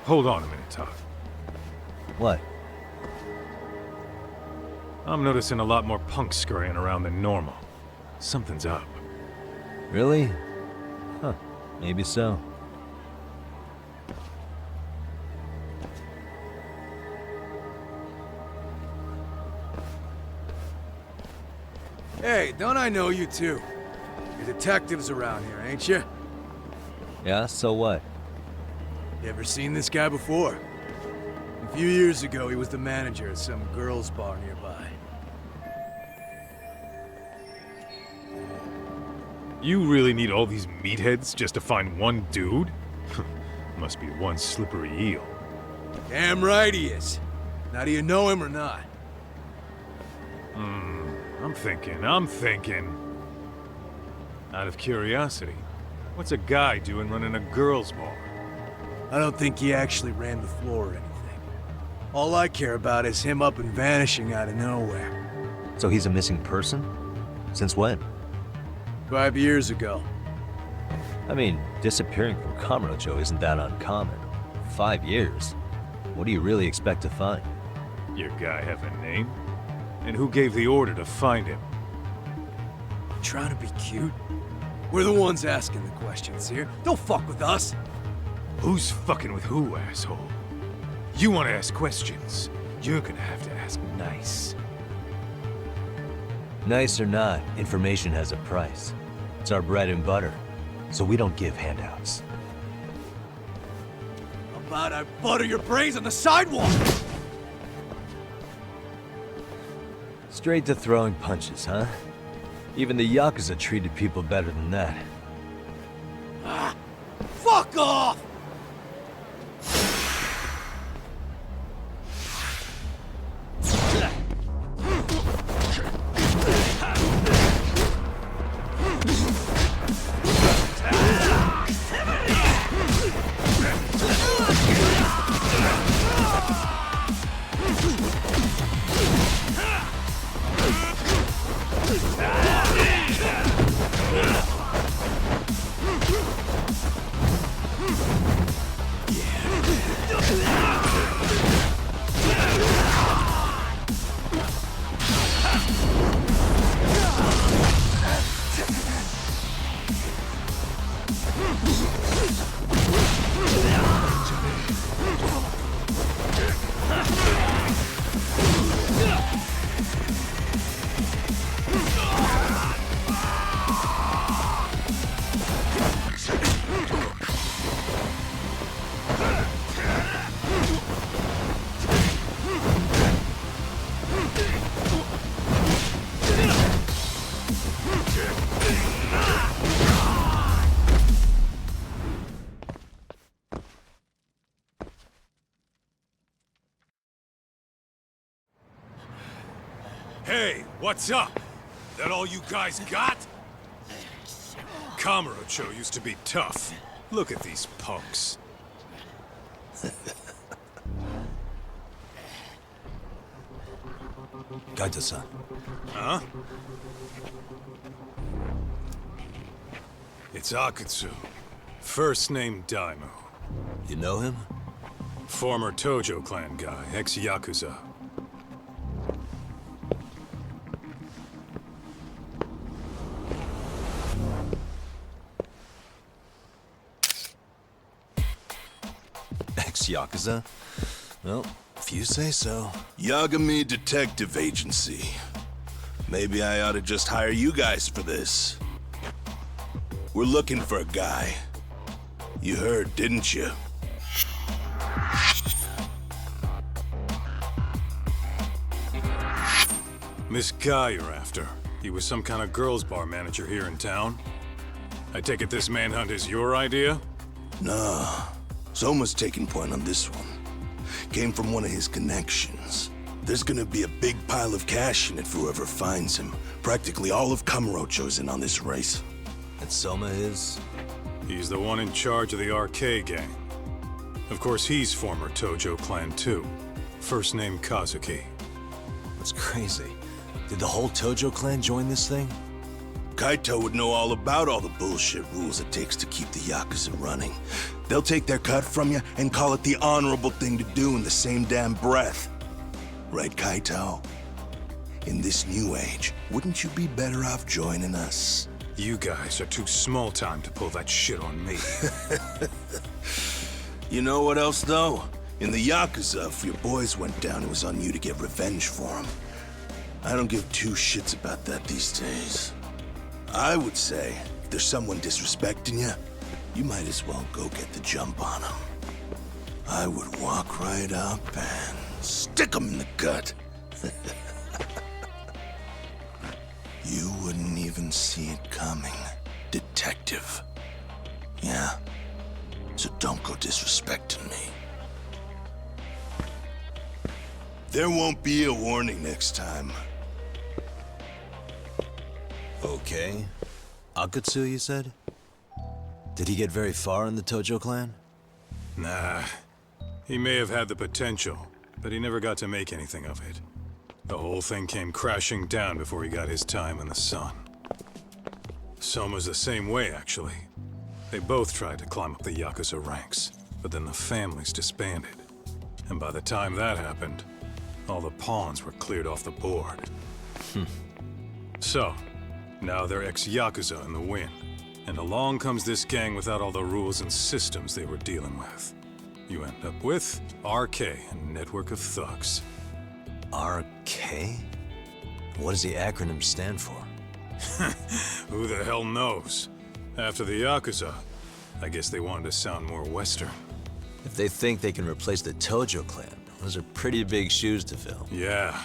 Hold on a minute, Todd. What? I'm noticing a lot more punks scurrying around than normal. Something's up. Really? Huh. Maybe so. Hey, don't I know you two? You're detectives around here, ain't you? Yeah, so what? You ever seen this guy before? A few years ago, he was the manager at some girls' bar nearby. You really need all these meatheads just to find one dude? Must be one slippery eel. Damn right he is. Now, do you know him or not? I'm thinking. Out of curiosity, what's a guy doing running a girls' bar? I don't think he actually ran the floor or anything. All I care about is him up and vanishing out of nowhere. So he's a missing person? Since when? 5 years ago. I mean, disappearing from Kamurochō isn't that uncommon. 5 years? What do you really expect to find? Your guy have a name? And who gave the order to find him? Trying to be cute? We're the ones asking the questions here. Don't fuck with us. Who's fucking with who, asshole? You want to ask questions? You're gonna have to ask nice. Nice or not, information has a price. It's our bread and butter, so we don't give handouts. How about I butter your brains on the sidewalk? Straight to throwing punches, huh? Even the Yakuza treated people better than that. Fuck off! Hey, what's up? That all you guys got? Kamurochō used to be tough. Look at these punks. Gaito-san. Huh? It's Akutsu. First name Daimyo. You know him? Former Tojo clan guy, ex-Yakuza. Ex-Yakuza? Well, if you say so. Yagami Detective Agency. Maybe I ought to just hire you guys for this. We're looking for a guy. You heard, didn't you? This guy you're after, he was some kind of girls' bar manager here in town? I take it this manhunt is your idea? Nah. Soma's taking point on this one. Came from one of his connections. There's gonna be a big pile of cash in it for whoever finds him. Practically all of Kamurocho's in on this race. And Soma is? He's the one in charge of the RK gang. Of course, he's former Tojo clan too. First name Kazuki. That's crazy. Did the whole Tojo clan join this thing? Kaito would know all about all the bullshit rules it takes to keep the Yakuza running. They'll take their cut from you and call it the honorable thing to do in the same damn breath. Right, Kaito? In this new age, wouldn't you be better off joining us? You guys are too small time to pull that shit on me. You know what else, though? In the Yakuza, if your boys went down, it was on you to get revenge for them. I don't give two shits about that these days. I would say, if there's someone disrespecting you, you might as well go get the jump on them. I would walk right up and stick them in the gut. You wouldn't even see it coming, detective. Yeah? So don't go disrespecting me. There won't be a warning next time. Okay. Akatsu, you said? Did he get very far in the Tojo clan? Nah. He may have had the potential, but he never got to make anything of it. The whole thing came crashing down before he got his time in the sun. Soma's the same way, actually. They both tried to climb up the Yakuza ranks, but then the families disbanded. And by the time that happened, all the pawns were cleared off the board. So, now they're ex-Yakuza in the wind. And along comes this gang without all the rules and systems they were dealing with. You end up with RK, a network of thugs. RK? What does the acronym stand for? Who the hell knows? After the Yakuza, I guess they wanted to sound more Western. If they think they can replace the Tojo clan, those are pretty big shoes to fill. Yeah,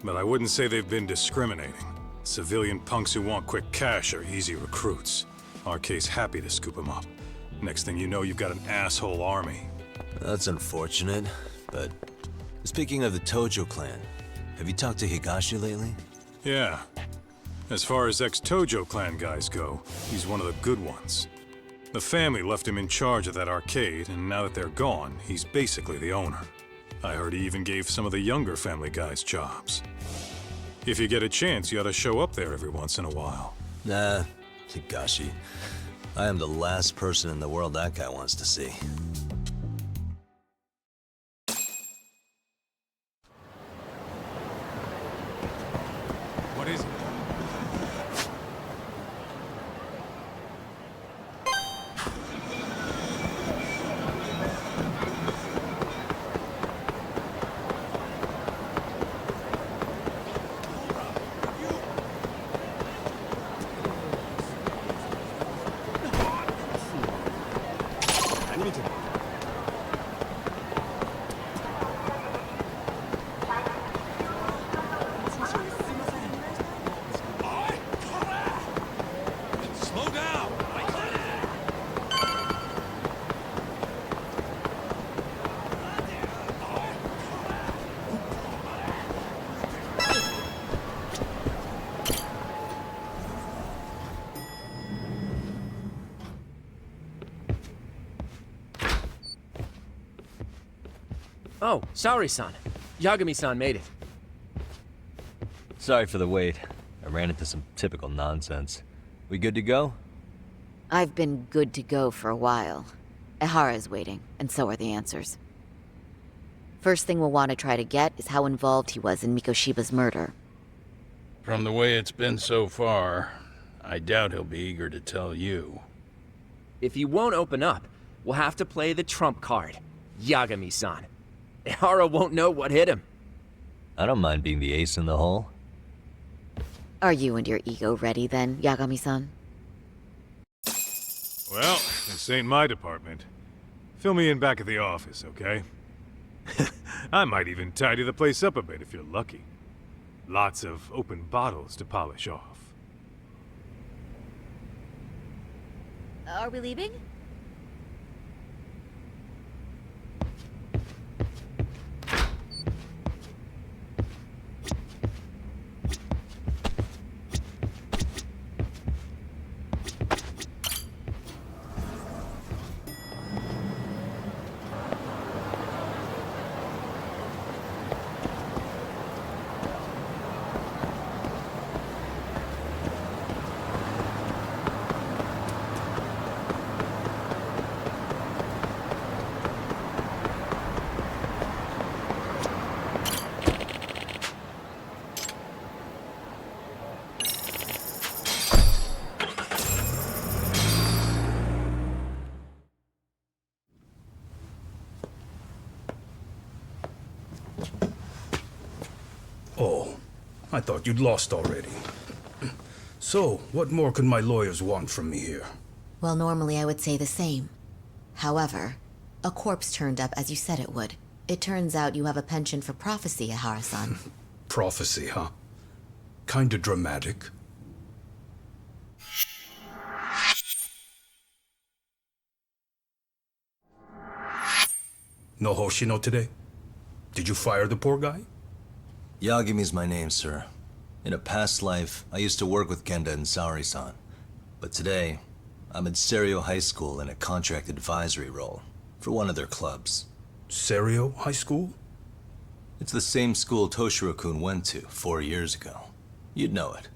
but I wouldn't say they've been discriminating. Civilian punks who want quick cash are easy recruits. RK's happy to scoop them up. Next thing you know, you've got an asshole army. That's unfortunate, but speaking of the Tojo clan, have you talked to Higashi lately? Yeah. As far as ex-Tojo clan guys go, he's one of the good ones. The family left him in charge of that arcade, and now that they're gone, he's basically the owner. I heard he even gave some of the younger family guys jobs. If you get a chance, you ought to show up there every once in a while. Nah, Higashi. I am the last person in the world that guy wants to see. What is it? Oh, Saori-san. Yagami-san made it. Sorry for the wait. I ran into some typical nonsense. We good to go? I've been good to go for a while. Ehara is waiting, and so are the answers. First thing we'll want to try to get is how involved he was in Mikoshiba's murder. From the way it's been so far, I doubt he'll be eager to tell you. If he won't open up, we'll have to play the trump card. Yagami-san. Ehara won't know what hit him. I don't mind being the ace in the hole. Are you and your ego ready then, Yagami-san? Well, this ain't my department. Fill me in back at the office, okay? I might even tidy the place up a bit if you're lucky. Lots of open bottles to polish off. Are we leaving? I thought you'd lost already. So, what more could my lawyers want from me here? Well, normally I would say the same. However, a corpse turned up as you said it would. It turns out you have a penchant for prophecy, Ihara-san. Prophecy, huh? Kinda dramatic. No Hoshino today? Did you fire the poor guy? Yagami's my name, sir. In a past life, I used to work with Kenda and Saori-san. But today, I'm at Serio High School in a contract advisory role for one of their clubs. Serio High School? It's the same school Toshiro-kun went to 4 years ago. You'd know it.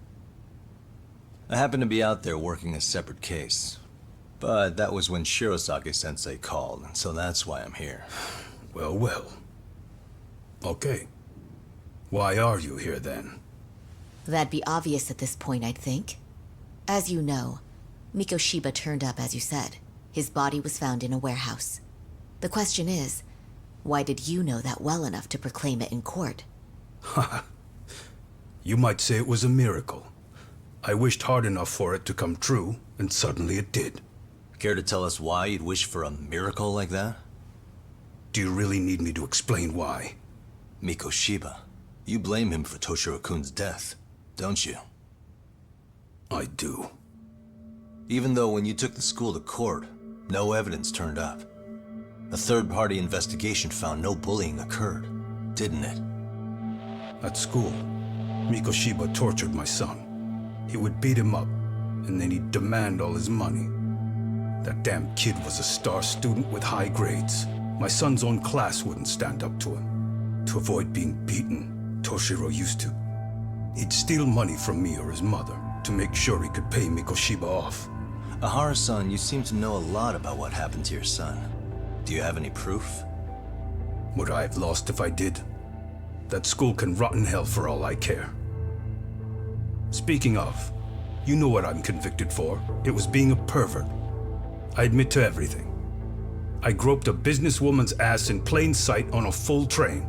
I happened to be out there working a separate case. But that was when Shirosaki-sensei called, so that's why I'm here. Well, well. Okay. Why are you here then? That'd be obvious at this point, I'd think. As you know, Mikoshiba turned up as you said. His body was found in a warehouse. The question is, why did you know that well enough to proclaim it in court? Haha. You might say it was a miracle. I wished hard enough for it to come true, and suddenly it did. Care to tell us why you'd wish for a miracle like that? Do you really need me to explain why? Mikoshiba. You blame him for Toshiro-kun's death, don't you? I do. Even though when you took the school to court, no evidence turned up. A third-party investigation found no bullying occurred, didn't it? At school, Mikoshiba tortured my son. He would beat him up, and then he'd demand all his money. That damn kid was a star student with high grades. My son's own class wouldn't stand up to him. To avoid being beaten, Toshiro used to. He'd steal money from me or his mother to make sure he could pay Mikoshiba off. Ihara-san, you seem to know a lot about what happened to your son. Do you have any proof? Would I have lost if I did? That school can rot in hell for all I care. Speaking of, you know what I'm convicted for. It was being a pervert. I admit to everything. I groped a businesswoman's ass in plain sight on a full train.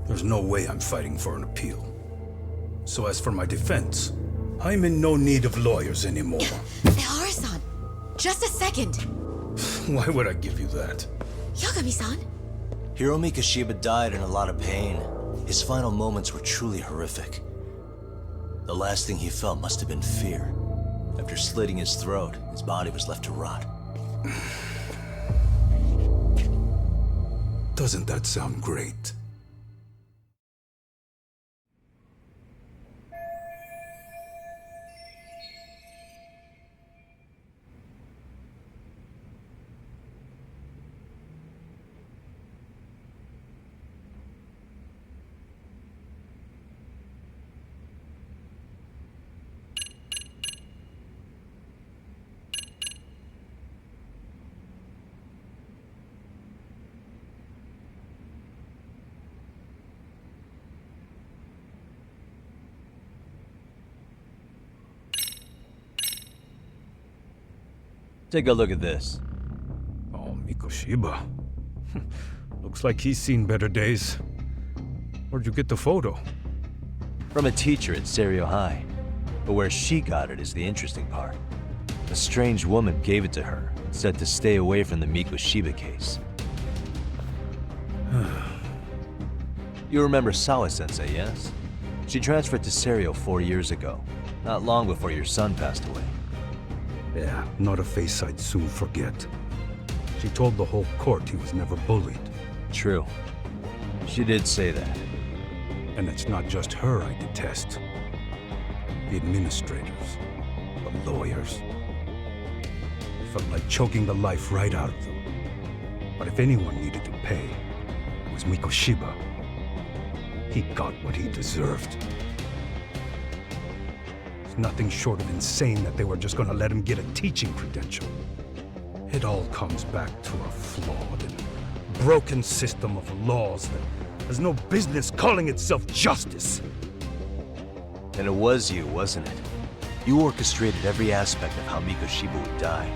There's no way I'm fighting for an appeal. So as for my defense, I'm in no need of lawyers anymore. Ihara-san, just a second. Why would I give you that? Yagami-san? Hiro Mikoshiba died in a lot of pain. His final moments were truly horrific. The last thing he felt must have been fear. After slitting his throat, his body was left to rot. Doesn't that sound great? Take a look at this. Oh, Mikoshiba. Looks like he's seen better days. Where'd you get the photo? From a teacher at Serio High. But where she got it is the interesting part. A strange woman gave it to her and said to stay away from the Mikoshiba case. You remember Sawa-sensei, yes? She transferred to Serio 4 years ago, not long before your son passed away. Yeah, not a face I'd soon forget. She told the whole court he was never bullied. True. She did say that. And it's not just her I detest. The administrators, the lawyers. It felt like choking the life right out of them. But if anyone needed to pay, it was Mikoshiba. He got what he deserved. Nothing short of insane that they were just gonna let him get a teaching credential. It all comes back to a flawed and broken system of laws that has no business calling itself justice. And it was you, wasn't it? You orchestrated every aspect of how Mikoshiba would die.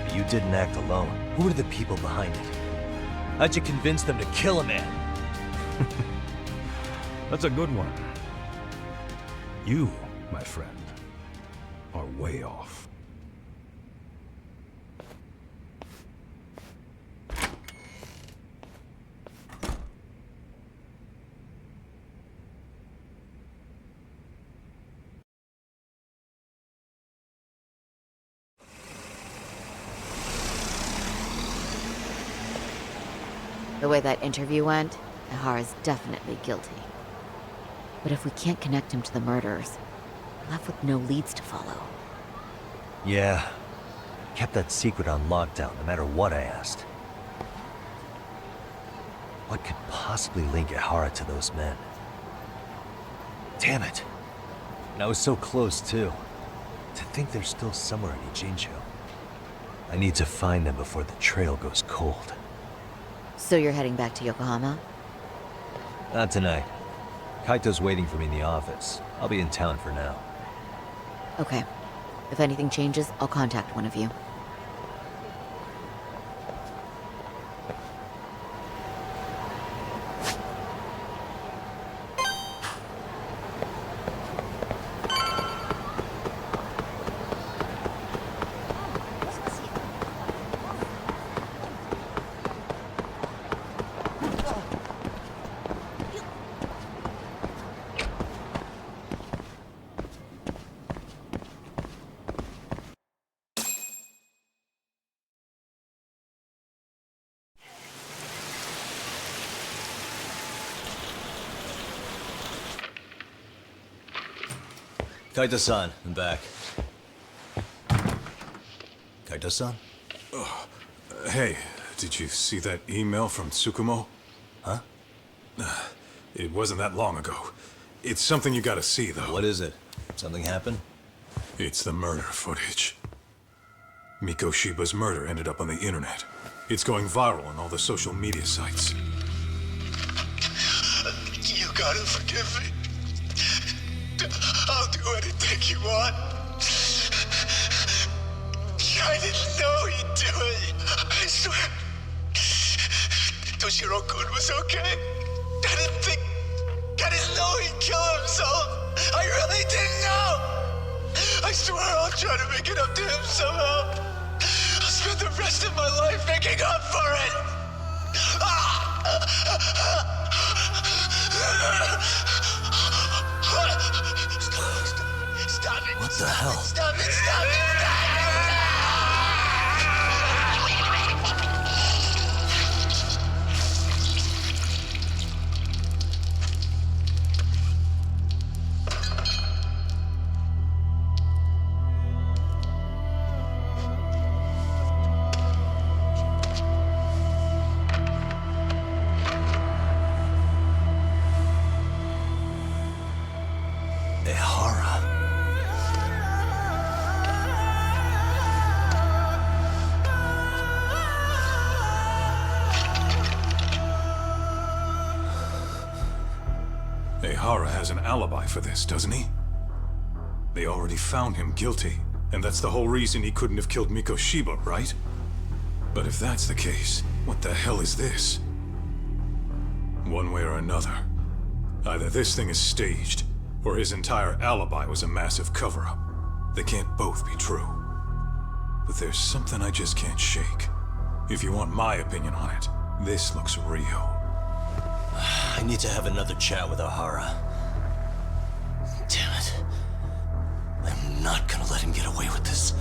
But you didn't act alone. Who were the people behind it? How'd you convince them to kill a man? That's a good one. You, my friend, are way off. The way that interview went, Ihara's definitely guilty. But if we can't connect him to the murderers, we're left with no leads to follow. Yeah. Kept that secret on lockdown, no matter what I asked. What could possibly link Ihara to those men? Damn it. And I was so close, too. To think they're still somewhere in Ijincho. I need to find them before the trail goes cold. So you're heading back to Yokohama? Not tonight. Kaito's waiting for me in the office. I'll be in town for now. Okay. If anything changes, I'll contact one of you. Kaito-san, I'm back. Kaito-san? Hey, did you see that email from Tsukumo? Huh? It wasn't that long ago. It's something you gotta see, though. What is it? Something happened? It's the murder footage. Miko Shiba's murder ended up on the internet. It's going viral on all the social media sites. You gotta forgive me. I'll do anything you want. I didn't know he'd do it. I swear. Toshiro-kun was okay. I didn't know he'd kill himself. I really didn't know. I swear I'll try to make it up to him somehow. I'll spend the rest of my life making up for it. Stop it! What the hell? Stop it! Stop it! Ihara has an alibi for this, doesn't he? They already found him guilty, and that's the whole reason he couldn't have killed Miko Shiba, right? But if that's the case, what the hell is this? One way or another, either this thing is staged, or his entire alibi was a massive cover-up. They can't both be true. But there's something I just can't shake. If you want my opinion on it, this looks real. I need to have another chat with Ihara. Damn it. I'm not gonna let him get away with this.